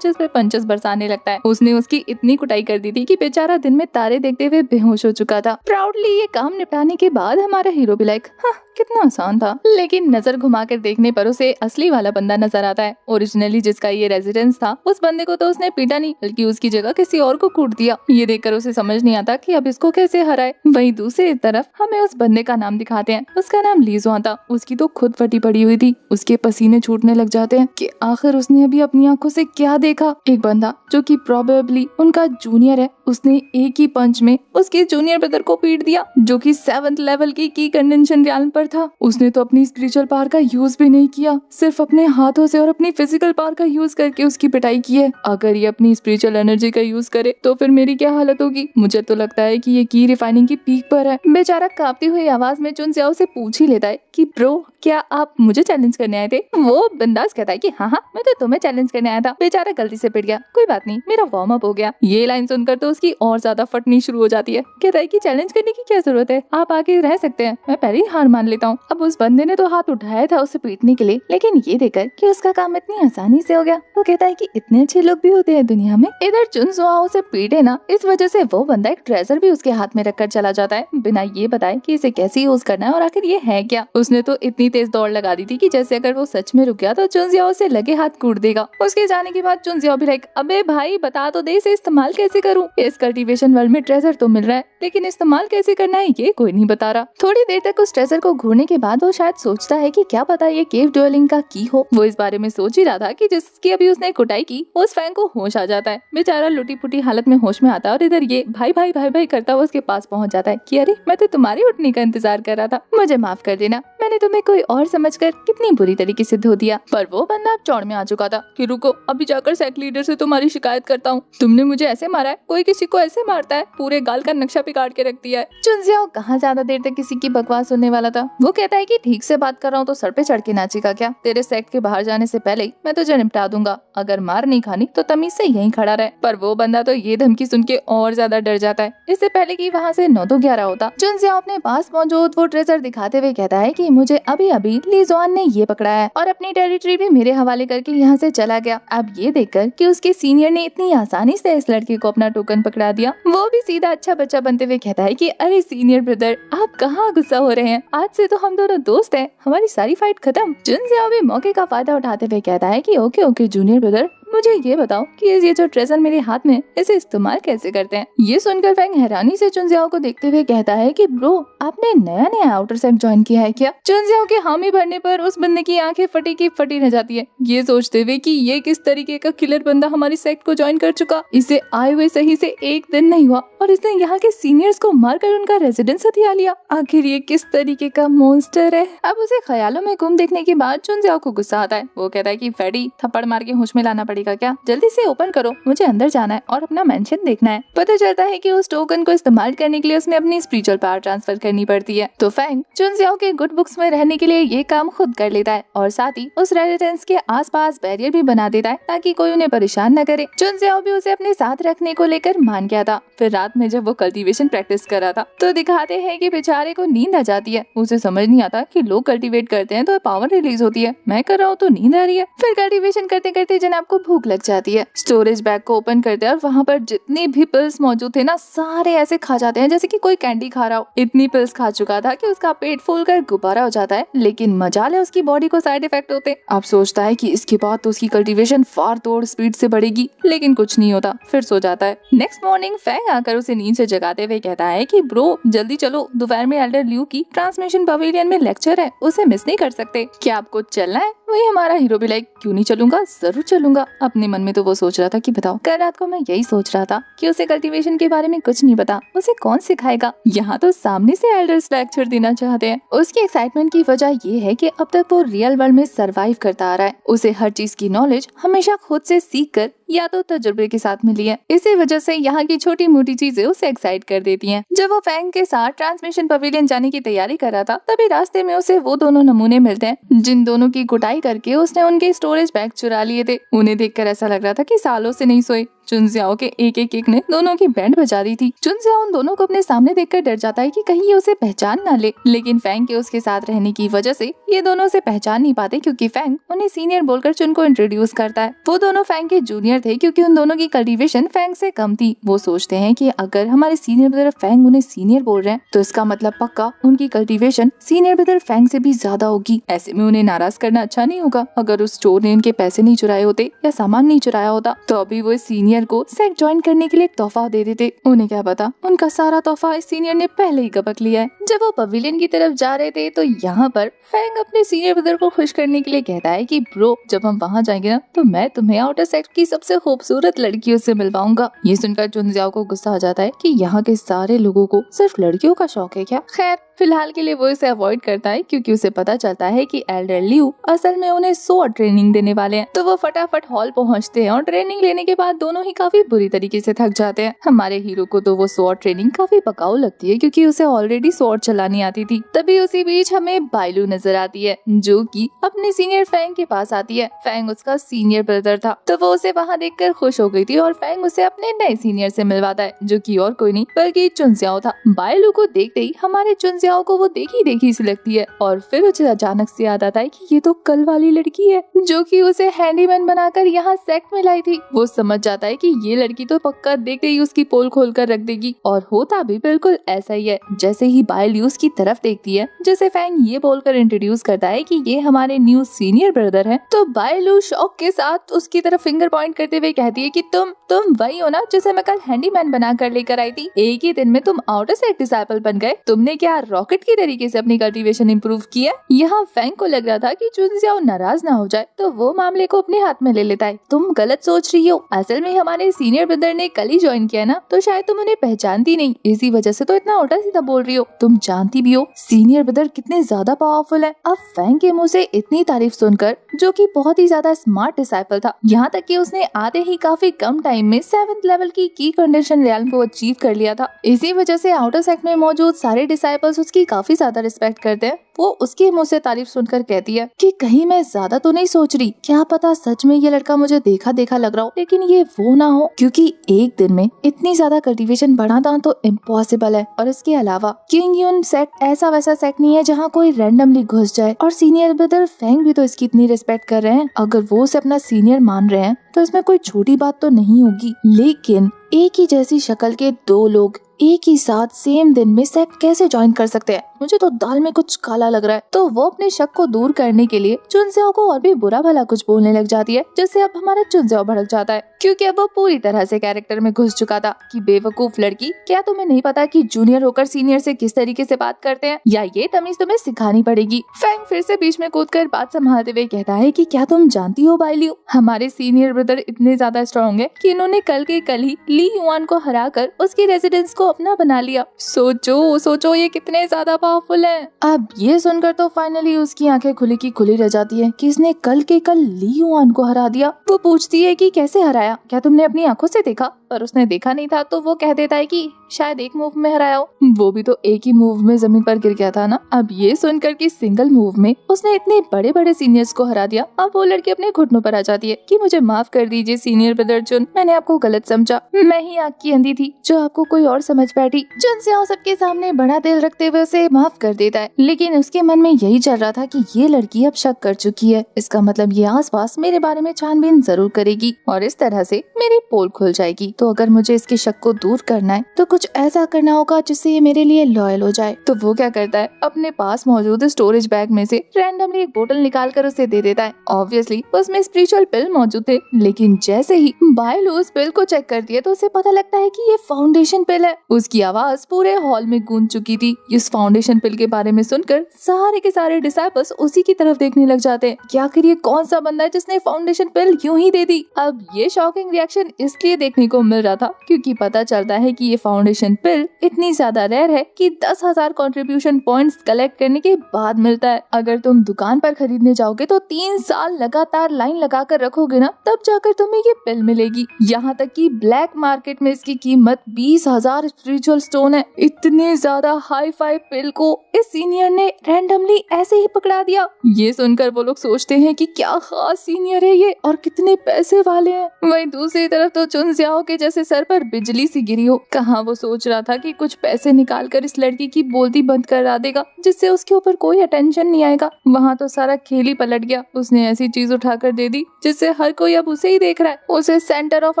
Speaker 1: पंचेस बरसाने लगता है। उसने उसकी इतनी कुटाई कर दी थी कि बेचारा दिन में तारे देखते हुए बेहोश हो चुका था। प्राउडली ये काम निपटाने के बाद हमारा हीरो भी लाइक कितना आसान था, लेकिन नजर घुमाकर देखने पर उसे असली वाला बंदा नजर आता है। ओरिजिनली जिसका ये रेजिडेंस था उस बंदे को तो उसने पीटा नहीं बल्कि उसकी जगह किसी और को कूट दिया। ये देखकर उसे समझ नहीं आता कि अब इसको कैसे हराए। वहीं दूसरी तरफ हमें उस बंदे का नाम दिखाते हैं। उसका नाम लीजुआन था। उसकी तो खुद फटी पड़ी हुई थी, उसके पसीने छूटने लग जाते हैं कि आखिर उसने अभी अपनी आंखों से क्या देखा। एक बंदा जो कि प्रोबेबली उनका जूनियर है, उसने एक ही पंच में उसके जूनियर ब्रदर को पीट दिया जो कि 7th लेवल की कंडेंशन रियाल पर था। उसने तो अपनी स्पिरिचुअल पावर का यूज भी नहीं किया, सिर्फ अपने हाथों से और अपनी फिजिकल पावर का यूज करके उसकी पिटाई की है। अगर ये अपनी स्पिरिचुअल एनर्जी का यूज करे तो फिर मेरी क्या हालत होगी। मुझे तो लगता है कि ये की रिफाइनिंग की पीक पर है। बेचारा कांपती हुई आवाज में चुन जाओ से पूछ ही लेता है कि ब्रो क्या आप मुझे चैलेंज करने आए थे। वो बिंदास कहता है कि हाँ मैं तो तुम्हें चैलेंज करने आया था। बेचारा गलती से पिट गया, कोई बात नहीं मेरा वार्म अप हो गया। ये लाइन सुनकर तो उसकी और ज्यादा फटनी शुरू हो जाती है। कहता है कि चैलेंज करने की क्या जरूरत है, आप आगे रह सकते हैं, मैं पहले ही हार मान लेता हूँ। अब उस बंदे ने तो हाथ उठाया था उसे पीटने के लिए, लेकिन ये देखकर कि उसका काम इतनी आसानी से हो गया वो कहता है कि इतने अच्छे लोग भी होते हैं दुनिया में। इधर चुनजुआओ उसे पीटे ना, इस वजह से वो बंदा एक ट्रेजर भी उसके हाथ में रखकर चला जाता है बिना ये बताए कि इसे कैसे यूज करना है और आखिर ये है क्या। उसने तो इतनी तेज दौड़ लगा दी थी कि जैसे अगर वो सच में रुक गया तो चुनजियाओ से लगे हाथ कूट देगा। उसके जाने के बाद चुनजियाओ भी लाइक अबे भाई बता तो दे इसे इस्तेमाल कैसे करूं। इस कल्टीवेशन वर्ल्ड में ट्रेजर तो मिल रहा है लेकिन इस्तेमाल कैसे करना है ये कोई नहीं बता रहा। थोड़ी देर तक उस ट्रेजर को घूरने के बाद वो शायद सोचता है कि क्या पता ये केव ड्वेलिंग का की हो। वो इस बारे में सोच ही रहा था कि जिसकी अभी उसने कुटाई की उस फैन को होश आ जाता है। बेचारा लुटी पुटी हालत में होश में आता है और इधर ये भाई भाई भाई भाई करता हुआ उसके पास पहुंच जाता है कि अरे मैं तो तुम्हारी उठने का इंतजार कर रहा था, मुझे माफ कर देना, मैंने तुम्हें कोई और समझकर कितनी बुरी तरीके से धो दिया। पर वो बंदा चौड़ में आ चुका था कि रुको अभी जाकर सेक्ट लीडर से तुम्हारी शिकायत करता हूँ, तुमने मुझे ऐसे मारा है, कोई किसी को ऐसे मारता है, पूरे गाल का नक्शा भी काट के रख दिया है। चुनजियाओ कहाँ ज्यादा देर तक किसी की बकवास सुनने वाला था। वो कहता है कि ठीक से बात कर रहा हूँ तो सर पे चढ़ के नाचेगा क्या, तेरे सेक्ट के बाहर जाने से पहले ही मैं तुझे निपटा दूंगा, अगर मार नहीं खानी तो तमीज से यहीं खड़ा रहे। पर वो बंदा तो ये धमकी सुन के और ज्यादा डर जाता है। इससे पहले कि वहाँ से 9 तो 11 होता, चुनजियाओ अपने पास मौजूद वो ट्रेजर दिखाते हुए कहता है कि मुझे अभी अभी लीजुआन ने ये पकड़ा है और अपनी टेरिटरी भी मेरे हवाले करके यहाँ से चला गया। अब ये देखकर कि उसके सीनियर ने इतनी आसानी से इस लड़के को अपना टोकन पकड़ा दिया, वो भी सीधा अच्छा बच्चा बनते हुए कहता है कि अरे सीनियर ब्रदर आप कहाँ गुस्सा हो रहे हैं, आज से तो हम दोनों दोस्त हैं, हमारी सारी फाइट खत्म। चुनजियाओ भी मौके का फायदा उठाते हुए कहता है कि ओके ओके जूनियर ब्रदर मुझे ये बताओ कि ये जो ट्रेजर मेरे हाथ में इसे इस्तेमाल कैसे करते हैं। ये सुनकर फैंग हैरानी से चुनजियाओ को देखते हुए कहता है कि ब्रो आपने नया आउटर सेक्ट ज्वाइन किया है क्या। चुनजियाओ के हामी भरने पर उस बंदे की आंखें फटी की फटी रह जाती है, ये सोचते हुए कि ये किस तरीके का किलर बंदा हमारी सेक्ट को ज्वाइन कर चुका। इसे आए हुए सही से 1 दिन नहीं हुआ और इसने यहाँ के सीनियर्स को मारकर उनका रेजिडेंस हथिया लिया। आखिर ये किस तरीके का मॉन्स्टर है। अब उसे ख्यालों में गुम देखने के बाद चुनजियाओ को गुस्सा आता है। वो कहता है कि फैडी थप्पड़ मार के होश में लाना पड़ेगा क्या, जल्दी से ओपन करो, मुझे अंदर जाना है और अपना मेंशन देखना है। पता चलता है कि उस टोकन को इस्तेमाल करने के लिए उसमें अपनी स्पिरिचुअल पावर ट्रांसफर करनी पड़ती है। तो फैंग चुनजियाओ के गुड बुक्स में रहने के लिए ये काम खुद कर लेता है और साथ ही उस रेजिडेंस के आसपास बैरियर भी बना देता है ताकि कोई उन्हें परेशान न करे। चुनजियाओ भी उसे अपने साथ रखने को लेकर मान गया था। फिर रात में जब वो कल्टीवेशन प्रैक्टिस कर रहा था तो दिखाते हैं कि बेचारे को नींद आ जाती है। उसे समझ नहीं आता कि लोग कल्टीवेट करते हैं तो पावर रिलीज होती है, मैं कर रहा हूँ तो नींद आ रही है। फिर कल्टीवेशन करते करते जनाब को भूख लग जाती है। स्टोरेज बैग को ओपन करते हैं और वहाँ पर जितनी भी पिल्स मौजूद थे ना, सारे ऐसे खा जाते हैं जैसे कि कोई कैंडी खा रहा हो। इतनी पिल्स खा चुका था कि उसका पेट फूलकर गुब्बारा हो जाता है, लेकिन मजाल है उसकी बॉडी को साइड इफेक्ट होते। अब सोचता है कि इसके बाद तो उसकी कल्टीवेशन फार तोड़ स्पीड से बढ़ेगी, लेकिन कुछ नहीं होता, फिर सो जाता है। नेक्स्ट मॉर्निंग फैंग आकर उसे नींद से जगाते हुए कहता है कि ब्रो जल्दी चलो, दोपहर में एल्डर ल्यू की ट्रांसमिशन पवेलियन में लेक्चर है, उसे मिस नहीं कर सकते। क्या आपको चलना है? वही हमारा हीरो भी लाइक क्यों नहीं चलूंगा, जरूर चलूंगा। अपने मन में तो वो सोच रहा था कि बताओ, कल रात को मैं यही सोच रहा था कि उसे कल्टीवेशन के बारे में कुछ नहीं पता, उसे कौन सिखाएगा। यहाँ तो सामने से एल्डर्स लेक्चर देना चाहते हैं। उसकी एक्साइटमेंट की वजह ये है कि अब तक वो रियल वर्ल्ड में सरवाइव करता आ रहा है। उसे हर चीज की नॉलेज हमेशा खुद से सीख कर या तो तजुर्बे के साथ मिली है। इसी वजह से यहाँ की छोटी मोटी चीजें उसे एक्साइट कर देती हैं। जब वो फैंग के साथ ट्रांसमिशन पवेलियन जाने की तैयारी कर रहा था, तभी रास्ते में उसे वो दोनों नमूने मिलते हैं जिन दोनों की कुटाई करके उसने उनके स्टोरेज बैग चुरा लिए थे। उन्हें देखकर ऐसा लग रहा था कि सालों से नहीं सोए। चुनजियाओ के एक एक किक ने दोनों की बैंड बजा दी थी। चुनजियाओ उन दोनों को अपने सामने देखकर डर जाता है कि कहीं ये उसे पहचान ना ले, लेकिन फैंग के उसके साथ रहने की वजह से ये दोनों उसे पहचान नहीं पाते, क्योंकि फैंग उन्हें सीनियर बोलकर चुन को इंट्रोड्यूस करता है। वो दोनों फैंग के जूनियर थे, क्योंकि उन दोनों की कल्टीवेशन फैंग से कम थी। वो सोचते हैं कि अगर हमारे सीनियर ब्रदर फैंग उन्हें सीनियर बोल रहे हैं, तो इसका मतलब पक्का उनकी कल्टीवेशन सीनियर ब्रदर फैंग से भी ज्यादा होगी। ऐसे में उन्हें नाराज करना अच्छा नहीं होगा। अगर उस स्टोर ने उनके पैसे नहीं चुराए होते या सामान नहीं चुराया होता, तो अभी वो सीनियर को सेक्ट ज्वाइन करने के लिए एक तोहफा दे देते। उन्हें क्या पता, उनका सारा तोहफा इस सीनियर ने पहले ही गबक लिया है। जब वो पवेलियन की तरफ जा रहे थे, तो यहाँ पर फैंग अपने सीनियर ब्रदर को खुश करने के लिए कहता है कि ब्रो जब हम वहाँ जाएंगे ना, तो मैं तुम्हें आउटर सेक्ट की सबसे खूबसूरत लड़कियों से मिलवाऊंगा। ये सुनकर चुनजियाओ को गुस्सा आ जाता है कि यहाँ के सारे लोगों को सिर्फ लड़कियों का शौक है क्या। खैर फिलहाल के लिए वो इसे अवॉइड करता है, क्योंकि उसे पता चलता है कि एल्डर ल्यू असल में उन्हें स्वॉर्ड ट्रेनिंग देने वाले हैं। तो वो फटाफट हॉल पहुंचते हैं और ट्रेनिंग लेने के बाद दोनों ही काफी बुरी तरीके से थक जाते हैं। हमारे हीरो को तो वो स्वॉर्ड ट्रेनिंग काफी पकाऊ लगती है, क्योंकि उसे ऑलरेडी स्वॉर्ड चलानी आती थी। तभी उसी बीच हमें बायलू नजर आती है, जो कि अपने सीनियर फैंग के पास आती है। फैंग उसका सीनियर ब्रदर था, तो वो उसे वहाँ देखकर खुश हो गई थी और फैंग उसे अपने नए सीनियर से मिलवाता है, जो कि और कोई नहीं बल्कि चुनजियाओ था। बायलू को देखते ही हमारे चुनजियाओ को वो देखी सी लगती है, और फिर उसे अचानक से याद आता है कि ये तो कल वाली लड़की है, जो कि उसे हैंडीमैन बनाकर यहाँ सेक्ट में लाई थी। वो समझ जाता है कि ये लड़की तो पक्का देखते ही उसकी पोल खोलकर रख देगी, और होता भी बिल्कुल ऐसा ही है। जैसे ही बायलू उसकी तरफ देखती है, जैसे फैंग ये बोलकर इंट्रोड्यूस करता है कि ये हमारे न्यू सीनियर ब्रदर है, तो बायलू शौक के साथ उसकी तरफ फिंगर पॉइंट करते हुए कहती है कि तुम वही हो ना जिसे मैं कल हैंडीमैन बनाकर लेकर आई थी। एक ही दिन में तुम आउटर सेक्ट डिसाइपल बन गए। तुमने क्या रॉकेट की तरीके से अपनी कल्टीवेशन इंप्रूव की है। यहाँ फैंग को लग रहा था कि चुनजियाओ नाराज ना हो जाए, तो वो मामले को अपने हाथ में ले लेता है। तुम गलत सोच रही हो, असल में हमारे सीनियर ब्रदर ने कल ही ज्वाइन किया ना, तो शायद तुम उन्हें पहचानती नहीं, इसी वजह से तो इतना उल्टा सीधा बोल रही हो। तुम जानती भी हो सीनियर ब्रदर कितने ज्यादा पावरफुल है। अब फैंग के मुँह से इतनी तारीफ सुनकर, जो कि बहुत ही ज्यादा स्मार्ट डिसाइपल था, यहाँ तक कि उसने आते ही काफी कम टाइम में 7th लेवल की कंडीशन रियल्म को अचीव कर लिया था। इसी वजह से आउटर सेक्ट में मौजूद सारे डिसाइपल्स उसकी काफी ज्यादा रिस्पेक्ट करते हैं। वो उसके मुंह से तारीफ सुनकर कहती है कि कहीं मैं ज्यादा तो नहीं सोच रही, क्या पता सच में ये लड़का मुझे देखा देखा लग रहा हो, लेकिन ये वो ना हो, क्योंकि एक दिन में इतनी ज्यादा कल्टीवेशन बढ़ाना तो इम्पॉसिबल है। और इसके अलावा किंग यून सेक्ट ऐसा वैसा सेक्ट नहीं है जहाँ कोई रैंडमली घुस जाए, और सीनियर ब्रदर फैंग भी तो इसकी इतनी रिस्पेक्ट कर रहे हैं। अगर वो उसे अपना सीनियर मान रहे हैं, तो इसमें कोई छोटी बात तो नहीं होगी। लेकिन एक ही जैसी शक्ल के दो लोग एक ही साथ सेम दिन में सेक्ट कैसे ज्वाइन कर सकते हैं? मुझे तो दाल में कुछ काला लग रहा है। तो वो अपने शक को दूर करने के लिए चुनजियाओ को और भी बुरा भला कुछ बोलने लग जाती है, जिससे अब हमारा चुनजियाओ भड़क जाता है, क्योंकि अब वो पूरी तरह से कैरेक्टर में घुस चुका था कि बेवकूफ लड़की, क्या तुम्हें नहीं पता कि जूनियर होकर सीनियर से किस तरीके से बात करते हैं, या ये तमीज तुम्हें सिखानी पड़ेगी। फैंग फिर से बीच में कूदकर बात संभालते हुए कहता है कि क्या तुम जानती हो बायलू, हमारे सीनियर ब्रदर इतने ज्यादा स्ट्रॉन्ग है कि इन्होंने कल के कल ही ली युआन को हराकर उसकी रेजिडेंस को अपना बना लिया। सोचो ये कितने ज्यादा पावरफुल है। अब ये सुनकर तो फाइनली उसकी आंखें खुली की खुली रह जाती है कि इसने कल के कल ली युआन को हरा दिया। वो पूछती है कि कैसे हराया, क्या तुमने अपनी आंखों से देखा? पर उसने देखा नहीं था, तो वो कह देता है कि शायद एक मूव में हराया हो, वो भी तो एक ही मूव में जमीन पर गिर गया था ना। अब ये सुनकर कि सिंगल मूव में उसने इतने बड़े बड़े सीनियर्स को हरा दिया, अब वो लड़की अपने घुटनों पर आ जाती है कि मुझे माफ कर दीजिए सीनियर ब्रदर जुन, मैंने आपको गलत समझा, मैं ही आग की अंधी थी जो आपको कोई और समझ बैठी। जुन सियाओ सबके सामने बड़ा दिल रखते हुए उसे माफ कर देता है, लेकिन उसके मन में यही चल रहा था कि ये लड़की अब शक कर चुकी है, इसका मतलब ये आसपास मेरे बारे में छानबीन जरूर करेगी और इस तरह से मेरी पोल खुल जाएगी। तो अगर मुझे इसके शक को दूर करना है तो कुछ ऐसा करना होगा जिससे ये मेरे लिए लॉयल हो जाए। तो वो क्या करता है, अपने पास मौजूद स्टोरेज बैग में से रैंडमली एक बोतल निकाल कर उसे दे देता है। ऑब्वियसली उसमें स्पिरिचुअल पिल मौजूद थे, लेकिन जैसे ही बायलू उस पिल को चेक करती है तो उसे पता लगता है कि ये फाउंडेशन पिल है। उसकी आवाज पूरे हॉल में गूंज चुकी थी। इस फाउंडेशन पिल के बारे में सुनकर सारे के सारे डिसाइपल्स उसी की तरफ देखने लग जाते हैं कि आखिर ये कौन सा बंदा है जिसने फाउंडेशन पिल यूं ही दे दी। अब ये शॉकिंग रिएक्शन इसलिए देखने को मिल रहा था क्योंकि पता चलता है कि ये फाउंडेशन पिल इतनी ज्यादा रेयर है कि 10,000 कंट्रीब्यूशन पॉइंट्स कलेक्ट करने के बाद मिलता है। अगर तुम दुकान पर खरीदने जाओगे तो 3 साल लगातार लाइन लगा कर रखोगे ना, तब जाकर तुम्हें ये पिल मिलेगी। यहाँ तक कि ब्लैक मार्केट में इसकी कीमत 20,000 स्पिरिचुअल स्टोन है। इतने ज्यादा हाई फाई पिल को इस सीनियर ने रैंडमली ऐसे ही पकड़ा दिया। ये सुनकर वो लोग सोचते हैं कि क्या खास सीनियर है ये और कितने पैसे वाले हैं। वहीं दूसरी तरफ तो चुन जियाओ के जैसे सर पर बिजली सी गिरी हो। कहाँ वो सोच रहा था कि कुछ पैसे निकाल कर इस लड़की की बोलती बंद करा देगा जिससे उसके ऊपर कोई अटेंशन नहीं आएगा। वहाँ तो सारा खेल ही पलट गया। उसने ऐसी चीज उठाकर दे दी जिससे हर कोई अब उसे ही देख रहा है। उसे सेंटर ऑफ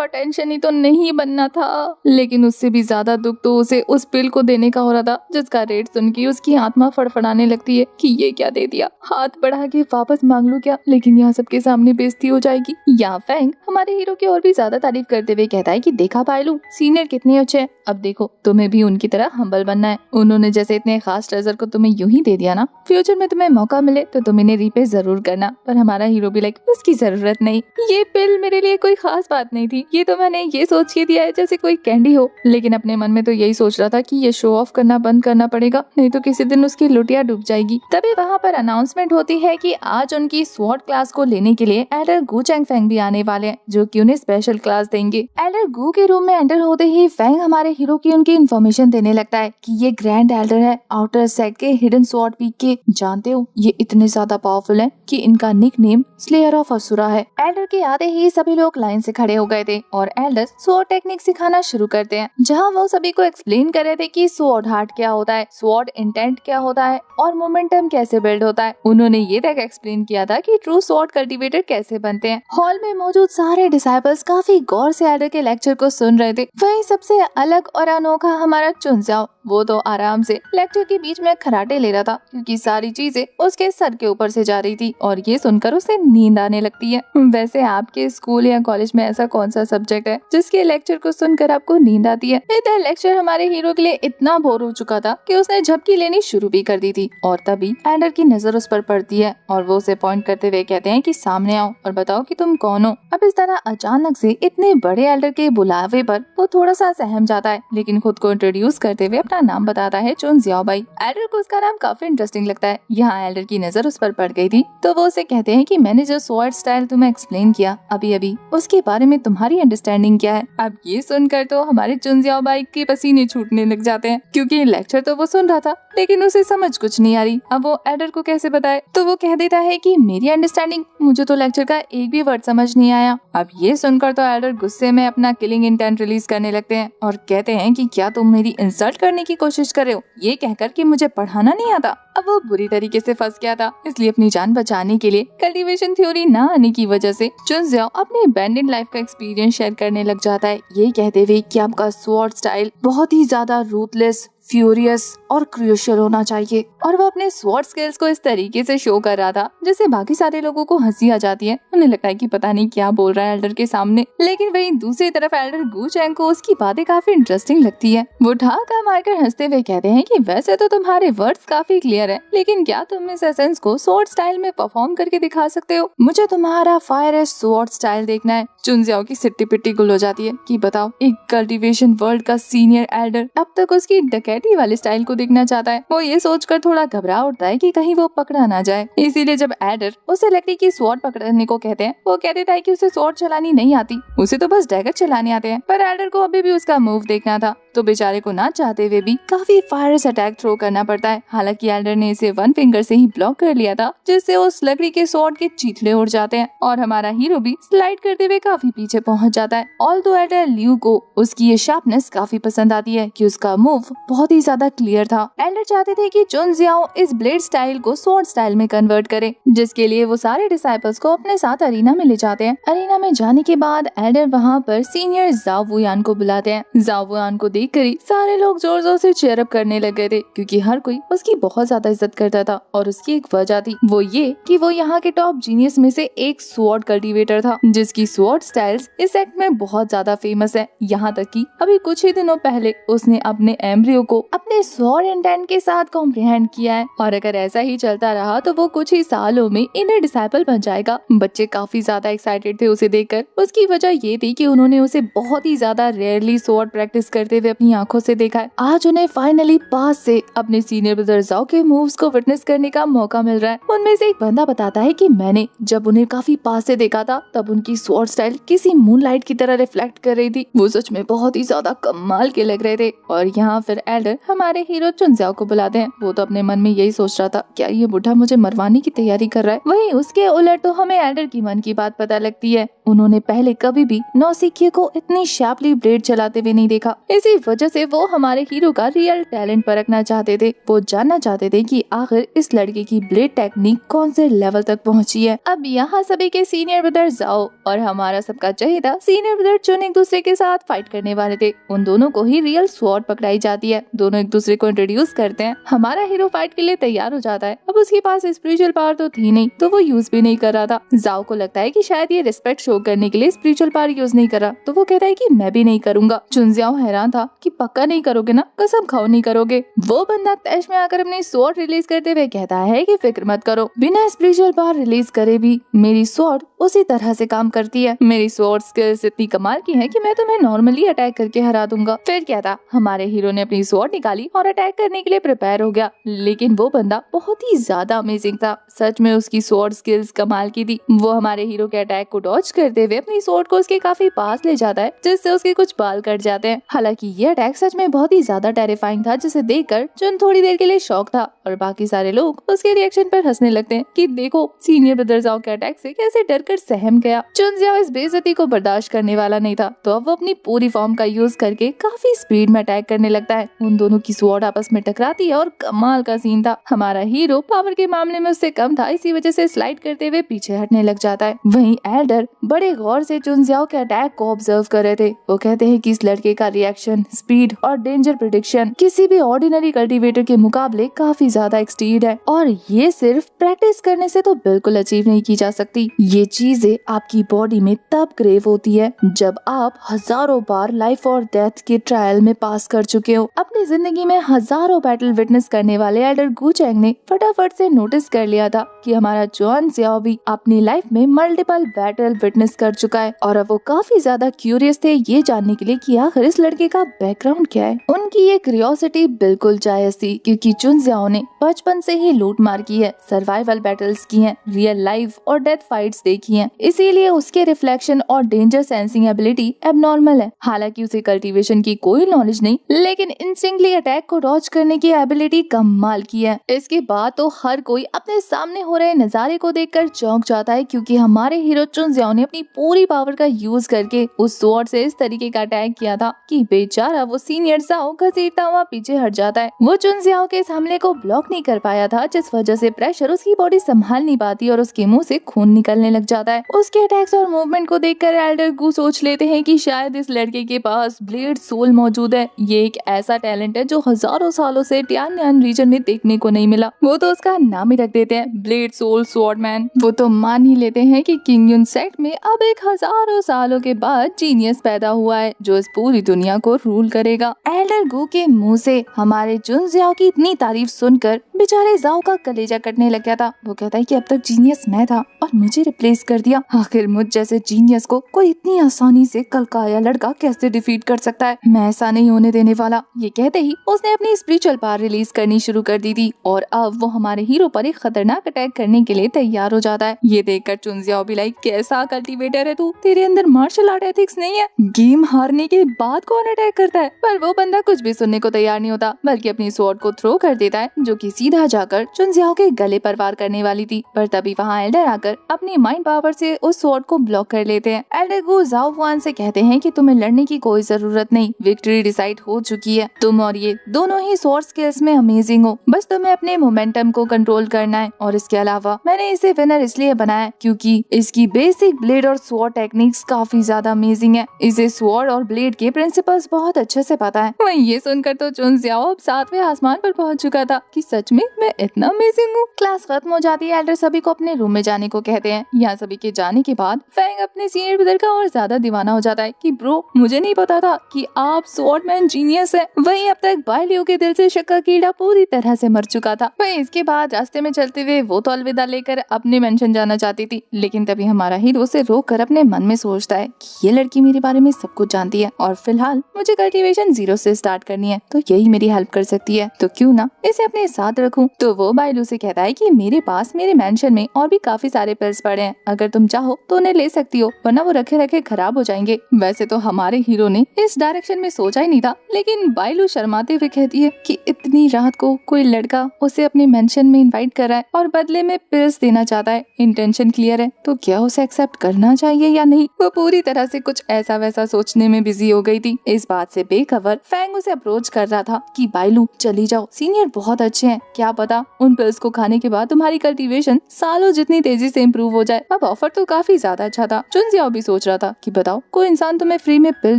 Speaker 1: अटेंशन ही तो नहीं बनना था, लेकिन उससे भी ज्यादा दुख तो उसे उस पिल को देने का हो रहा था जिसका रेट सुन के उसकी आत्मा फड़फड़ाने लगती है कि ये क्या दे दिया, हाथ बढ़ा के वापस मांग लूं क्या, लेकिन यहाँ सबके सामने बेइज्जती हो जाएगी। या फैंग हमारे हीरो की और भी ज्यादा तारीफ करते हुए कहता है कि देखा पायलू, सीनियर कितने अच्छे हैं, अब देखो तुम्हें भी उनकी तरह हम्बल बनना है। उन्होंने जैसे इतने खास ट्रेजर को तुम्हें यूं ही दे दिया ना, फ्यूचर में तुम्हें मौका मिले तो तुम इन्हें रीपे जरूर करना। पर हमारा हीरो भी लाइक उसकी जरूरत नहीं, ये पिल मेरे लिए कोई खास बात नहीं थी, ये तो मैंने ये सोच के दिया है जैसे कोई कैंडी हो। लेकिन अपने मन में तो यही सोच रहा था कि ये शो ऑफ करना बंद करना पड़ेगा, नहीं तो किसी दिन उसकी लुटिया डूब जाएगी। तभी वहाँ पर अनाउंसमेंट होती है कि आज उनकी स्वॉर्ड क्लास को लेने के लिए एल्डर गू चैंग फेंग भी आने वाले हैं, जो कि उन्हें स्पेशल क्लास देंगे। एल्डर गू के रूम में एंटर होते ही फेंग हमारे हीरो की उनकी इन्फॉर्मेशन देने लगता है कि ये ग्रैंड एल्डर है आउटर सेट के हिडन स्वॉर्ड पीक के। जानते हो ये इतने ज्यादा पावरफुल है कि इनका nick name slayer of Asura है। एल्डर के आते ही सभी लोग लाइन से खड़े हो गए थे और एल्डर स्वॉर्ड टेक्निक सिखाना शुरू करते हैं, जहाँ वो सभी को एक्सप्लेन कर रहे थे कि स्वॉर्ड हार्ट क्या होता है, स्वॉर्ड इंटेंट क्या होता है और मोमेंटम कैसे बिल्ड होता है। उन्होंने ये तक एक्सप्लेन किया था कि ट्रू स्वॉर्ड कल्टीवेटर कैसे बनते हैं। हॉल में मौजूद सारे डिसाइपल्स काफी गौर से एल्डर के लेक्चर को सुन रहे थे। वहीं सबसे अलग और अनोखा हमारा चुन जियाओ, वो तो आराम से लेक्चर के बीच में खराटे ले रहा था क्योंकि सारी चीजें उसके सर के ऊपर से जा रही थी और ये सुनकर उसे नींद आने लगती है। वैसे आपके स्कूल या कॉलेज में ऐसा कौन सा सब्जेक्ट है जिसके लेक्चर को सुनकर आपको नींद आती है? इधर लेक्चर हमारे हीरो के लिए इतना बोर हो चुका था कि उसने झपकी लेनी शुरू भी कर दी थी और तभी एल्डर की नजर उस पर पड़ती है और वो उसे पॉइंट करते हुए कहते हैं कि सामने आओ और बताओ कि तुम कौन हो। अब इस तरह अचानक से इतने बड़े एल्डर के बुलावे पर वो थोड़ा सा सहम जाता है, लेकिन खुद को इंट्रोड्यूस करते हुए अपना नाम बताता है चुन जियाओ भाई। एल्डर को उसका नाम काफी इंटरेस्टिंग लगता है। यहाँ एल्डर की नजर उस पर पड़ गई थी तो वो उसे कहते हैं कि मैंने जो स्वॉर्ड स्टाइल तुम्हें एक्सप्लेन किया अभी अभी, उसके बारे में तुम्हारी अंडरस्टैंडिंग क्या है? अब ये सुनकर तो हमारे चुन जियाओ भाई के पसीने छूटने लग जाते हैं क्योंकि लेक्चर तो वो सुन रहा था लेकिन उसे समझ कुछ नहीं आ रही। अब वो एल्डर को कैसे बताए? तो वो कह देता है कि मेरी अंडरस्टैंडिंग, मुझे तो लेक्चर का एक भी वर्ड समझ नहीं आया। अब ये सुनकर तो एल्डर गुस्से में अपना किलिंग इंटेंट रिलीज करने लगते हैं और कहते हैं कि क्या तुम मेरी इंसल्ट करने की कोशिश कर रहे हो, ये कहकर कि मुझे पढ़ाना नहीं आता। अब वो बुरी तरीके से फंस गया था, इसलिए अपनी जान बचाने के लिए कल्टीवेशन थ्योरी न आने की वजह से चुन जियाओ अपने बैंडेड लाइफ का एक्सपीरियंस शेयर करने लग जाता है, ये कहते हुए कि आपका स्वॉर्ड स्टाइल बहुत ही ज्यादा रूथलेस, फ्यूरियस और क्रूशियल होना चाहिए। और वो अपने स्वॉर्ड स्किल्स को इस तरीके से शो कर रहा था जिससे बाकी सारे लोगों को हंसी आ जाती है। उन्हें लगता है कि पता नहीं क्या बोल रहा है एल्डर के सामने, लेकिन वहीं दूसरी तरफ एल्डर गू चैंग को उसकी बातें काफी इंटरेस्टिंग लगती है। वो ठाका मारकर हंसते हुए कहते हैं कि वैसे तो तुम्हारे वर्ड्स काफी क्लियर है, लेकिन क्या तुम इस एसेंस को स्वॉर्ड स्टाइल में परफॉर्म करके दिखा सकते हो? मुझे तुम्हारा फायर एज स्वॉर्ड स्टाइल देखना है। चुन जियाओ की सिट्टी पिट्टी गुल हो जाती है कि बताओ, एक कल्टीवेशन वर्ल्ड का सीनियर एल्डर अब तक उसकी डकैती कराटे वाले स्टाइल को देखना चाहता है। वो ये सोचकर थोड़ा घबरा उठता है कि कहीं वो पकड़ा ना जाए। इसीलिए जब एडर उसे लकड़ी की स्वॉर्ड पकड़ने को कहते हैं, वो कह देता है कि उसे स्वॉर्ड चलानी नहीं आती, उसे तो बस डैगर चलाने आते हैं। पर एडर को अभी भी उसका मूव देखना था, तो बेचारे को ना चाहते हुए भी काफी फायरस अटैक थ्रो करना पड़ता है। हालांकि एल्डर ने इसे वन फिंगर से ही ब्लॉक कर लिया था, जिससे उस लकड़ी के स्वॉर्ड के चीथड़े उड़ जाते हैं और हमारा हीरो भी स्लाइड करते हुए काफी पीछे पहुंच जाता है। ऑल्दो एल्डर लियू को उसकी ये शार्पनेस काफी पसंद आती है कि उसका मूव बहुत ही ज्यादा क्लियर था। एल्डर चाहते थे कि चुन जियाओ इस ब्लेड स्टाइल को स्वॉर्ड स्टाइल में कन्वर्ट करे, जिसके लिए वो सारे डिसाइपल्स को अपने साथ अरीना में ले जाते हैं। अरीना में जाने के बाद एल्डर वहाँ पर सीनियर जाओ वुयान को बुलाते हैं। जाओ वुयान को देखकर ही सारे लोग जोर जोर से चीयर अप करने लग गए थे, क्योंकि हर कोई उसकी बहुत ज्यादा इज्जत करता था और उसकी एक वजह थी, वो ये कि वो यहाँ के टॉप जीनियस में से एक स्वॉर्ड कल्टीवेटर था, जिसकी स्वॉर्ड स्टाइल्स इस एक्ट में बहुत ज्यादा फेमस है। यहाँ तक कि अभी कुछ ही दिनों पहले उसने अपने एम्ब्रियो को अपने स्वॉर्ड इंटेंट के साथ कॉम्प्रिहेंड किया है, और अगर ऐसा ही चलता रहा तो वो कुछ ही सालों में इनर डिसाइपल बन जाएगा। बच्चे काफी ज्यादा एक्साइटेड थे उसे देखकर। उसकी वजह ये थी कि उन्होंने उसे बहुत ही ज्यादा रेयरली स्वॉर्ड प्रैक्टिस करते हुए अपनी आंखों से देखा है। आज उन्हें फाइनली पास से अपने सीनियर ब्रदर जाओ के मूव्स को विटनेस करने का मौका मिल रहा है। उनमें से एक बंदा बताता है कि मैंने जब उन्हें काफी पास से देखा था, तब उनकी स्वॉर्ड स्टाइल किसी मूनलाइट की तरह रिफ्लेक्ट कर रही थी। वो सच में बहुत ही ज्यादा कमाल के लग रहे थे। और यहाँ फिर एल्डर हमारे हीरो चुनजियाओ को बुलाते हैं। वो तो अपने मन में यही सोच रहा था, क्या ये बुढ़ा मुझे मरवाने की तैयारी कर रहा है। वहीं उसके उलट तो हमें एल्डर की मन की बात पता लगती है। उन्होंने पहले कभी भी नौसिखिए को इतनी शार्पली ब्लेड चलाते हुए नहीं देखा। इसी वजह से वो हमारे हीरो का रियल टैलेंट परखना चाहते थे। वो जानना चाहते थे कि आखिर इस लड़के की ब्लेड टेक्निक कौन से लेवल तक पहुंची है। अब यहाँ सभी के सीनियर ब्रदर जाओ और हमारा सबका चहेता सीनियर ब्रदर चुन एक दूसरे के साथ फाइट करने वाले थे। उन दोनों को ही रियल स्वॉर्ड पकड़ाई जाती है। दोनों एक दूसरे को इंट्रोड्यूस करते हैं। हमारा हीरो फाइट के लिए तैयार हो जाता है। अब उसके पास स्पिरिचुअल पावर तो थी नहीं, तो वो यूज भी नहीं कर रहा था। जाओ को लगता है कि शायद ये रिस्पेक्ट शो करने के लिए स्पिरिचुअल पावर यूज नहीं कर रहा, तो वो कहता है कि मैं भी नहीं करूंगा। चुनजियाओ हैरान था कि पक्का नहीं करोगे ना, कसम खाओ नहीं करोगे। वो बंदा तैश में आकर अपनी स्वॉर्ड रिलीज करते हुए कहता है कि फिक्र मत करो, बिना स्पिरिचुअल पावर रिलीज करे भी मेरी स्वॉर्ड उसी तरह से काम करती है। मेरी स्वॉर्ड स्किल्स इतनी कमाल की है कि मैं तुम्हें नॉर्मली अटैक करके हरा दूंगा। फिर क्या था, हमारे हीरो ने अपनी स्वॉर्ड निकाली और अटैक करने के लिए प्रिपेयर हो गया। लेकिन वो बंदा बहुत ही ज्यादा अमेजिंग था। सच में उसकी स्वॉर्ड स्किल्स कमाल की थी। वो हमारे हीरो के अटैक को डॉज करते हुए अपनी स्वॉर्ड को उसके काफी पास ले जाता है, जिससे उसके कुछ बाल कट जाते हैं। हालांकि ये अटैक सच में बहुत ही ज्यादा टेरिफाइंग था, जिसे देखकर चुन थोड़ी देर के लिए शॉक था और बाकी सारे लोग उसके रिएक्शन पर हंसने लगते हैं कि देखो सीनियर ब्रदर जाओ के अटैक से कैसे डरकर सहम गया। चुन जियाओ इस बेइज्जती को बर्दाश्त करने वाला नहीं था, तो अब वो अपनी पूरी फॉर्म का यूज करके काफी स्पीड में अटैक करने लगता है। उन दोनों की स्वॉर्ड आपस में टकराती है और कमाल का सीन था। हमारा हीरो पावर के मामले में उससे कम था, इसी वजह से स्लाइड करते हुए पीछे हटने लग जाता है। वहीं एल्डर बड़े गौर से चुन जियाओ के अटैक को ऑब्जर्व कर रहे थे। वो कहते हैं कि इस लड़के का रिएक्शन, स्पीड और डेंजर प्रेडिक्शन किसी भी ऑर्डिनरी कल्टीवेटर के मुकाबले काफी ज्यादा एक्सटीड है, और ये सिर्फ प्रैक्टिस करने से तो बिल्कुल अचीव नहीं की जा सकती। ये चीजें आपकी बॉडी में तब क्रेव होती है जब आप हजारों बार लाइफ और डेथ के ट्रायल में पास कर चुके हो। अपनी जिंदगी में हजारों बैटल विटनेस करने वाले एल्डर गू चैंग ने फटाफट से नोटिस कर लिया था कि हमारा चुन जियाओ भी अपनी लाइफ में मल्टीपल बैटल विटनेस कर चुका है, और अब वो काफी ज्यादा क्यूरियस थे ये जानने के लिए कि आखिर इस लड़के का बैकग्राउंड क्या है। उनकी ये क्यूरियोसिटी बिल्कुल जायज थी, क्योंकि चुन जियाओ ने बचपन से ही लूट मार की है, सर्वाइवल बैटल्स की हैं, रियल लाइफ और डेथ फाइट्स देखी हैं, इसीलिए उसके रिफ्लेक्शन और डेंजर सेंसिंग एबिलिटी एबनॉर्मल है। हालांकि उसे कल्टीवेशन की कोई नॉलेज नहीं, लेकिन इंस्टिंक्टली अटैक को डॉज करने की एबिलिटी कमाल की है। इसके बाद तो हर कोई अपने सामने हो रहे नजारे को देखकर चौंक जाता है, क्योंकि हमारे हीरो चुन जियाओ ने अपनी पूरी पावर का यूज करके उस स्वॉर्ड से इस तरीके का अटैक किया था कि बेचारा वो सीनियर जाओ घसीटता हुआ पीछे हट जाता है। वो चुन जियाओ के इस हमले को ब्लॉक नहीं कर पाया था, जिस वजह से प्रेशर उसकी बॉडी संभाल नहीं पाती और उसके मुंह से खून निकलने लग जाता है। उसके अटैक्स और मूवमेंट को देखकर एल्डर गू सोच लेते हैं कि शायद इस लड़के के पास ब्लेड सोल मौजूद है। ये एक ऐसा टैलेंट है जो हजारों सालों से टियानयान रीजन में देखने को नहीं मिला। वो तो उसका नाम ही रख देते हैं ब्लेड सोल स्वॉर्डमैन। वो तो मान ही लेते हैं कि किंग युन सेक्ट में अब एक हजारों सालों के बाद जीनियस पैदा हुआ है जो इस पूरी दुनिया को रूल करेगा। एल्डर गू के मुंह से हमारे चुन जियाओ की इतनी तारीफ सुनकर बेचारे जाओ का कलेजा कटने लग गया था। वो कहता है कि अब तक जीनियस मैं था और मुझे रिप्लेस कर दिया। आखिर मुझ जैसे जीनियस को कोई इतनी आसानी से कल का आया लड़का कैसे डिफीट कर सकता है। मैं ऐसा नहीं होने देने वाला। ये कहते ही उसने अपनी स्पिरिचुअल पावर रिलीज करनी शुरू कर दी थी और अब वो हमारे हीरो पर एक खतरनाक अटैक करने के लिए तैयार हो जाता है। ये देखकर चुनजियाओ भी लाइक कैसा कल्टीवेटर है तू, तेरे अंदर मार्शल आर्ट एथिक्स नहीं है, गेम हारने के बाद कौन अटैक करता है। पर वो बंदा कुछ भी सुनने को तैयार नहीं होता, बल्कि अपनी स्वॉर्ड को थ्रो कर देता है, जो कि सीधा जाकर चुनजियाओ के गले पर वार करने वाली थी। पर तभी वहाँ एल्डर आकर अपनी माइंड पावर से उस स्वॉर्ड को ब्लॉक कर लेते हैं। एल्डर को जाओ वान से कहते हैं कि तुम्हें लड़ने की कोई जरूरत नहीं, विक्ट्री डिसाइड हो चुकी है। तुम और ये दोनों ही स्वॉर्ड स्किल्स में अमेजिंग हो, बस तुम्हें अपने मोमेंटम को कंट्रोल करना है। और इसके अलावा मैंने इसे विनर इसलिए बनाया क्योंकि इसकी बेसिक ब्लेड और स्वॉर्ड टेक्निक्स काफी ज्यादा अमेजिंग है। इसे स्वॉर्ड और ब्लेड के प्रिंसिपल्स बहुत अच्छे से पता है। वहीं ये सुनकर तो चुनजियाओ अब 7वें आसमान पर पहुंच चुका था कि सच में मैं इतना अमेजिंग हूँ। क्लास खत्म हो जाती है। एल्डर सभी को अपने रूम में जाने को कहते हैं। यहाँ सभी के जाने के बाद फैंग अपने सीनियर ब्रदर का और ज्यादा दीवाना हो जाता है कि ब्रो मुझे नहीं पता था कि आप स्वॉर्डमैन जीनियस है। वहीं अब तक बायलियो के दिल से शक का कीड़ा पूरी तरह से मर चुका था। वहीं इसके बाद रास्ते में चलते हुए वो तो अलविदा लेकर अपने मेंशन जाना चाहती थी, लेकिन तभी हमारा हीरो उसे रोक कर अपने मन में सोचता है कि ये लड़की मेरे बारे में सब कुछ जानती है और फिलहाल मुझे कल्टीवेशन 0 से स्टार्ट करनी है, तो यही मेरी हेल्प कर सकती है, तो क्यों ना इसे अपने साथ रखूं। तो वो बायलू से कहता है कि मेरे पास मेरे मेंशन में और भी काफी सारे पिल्स पड़े हैं, अगर तुम चाहो तो उन्हें ले सकती हो, वरना वो रखे रखे खराब हो जाएंगे। वैसे तो हमारे हीरो ने इस डायरेक्शन में सोचा ही नहीं था, लेकिन बायलू शर्माते हुए कहती है कि इतनी रात को कोई लड़का उसे अपने मेंशन में इनवाइट कर रहा है और बदले में पिल्स देना चाहता है, इंटेंशन क्लियर है, तो क्या उसे एक्सेप्ट करना चाहिए या नहीं। वो पूरी तरह से कुछ ऐसा वैसा सोचने में बिजी हो गई थी। इस बात से बेखबर फैंग उसे अप्रोच कर रहा था कि बायलू चली जाओ, सीनियर बहुत अच्छे हैं, क्या पता उन पिल्स को खाने के बाद तुम्हारी कल्टीवेशन सालों जितनी तेजी से इम्प्रूव हो जाए। अब ऑफर तो काफी ज्यादा अच्छा था। चुनजियाओ भी सोच रहा था कि बताओ कोई इंसान तुम्हें फ्री में पिल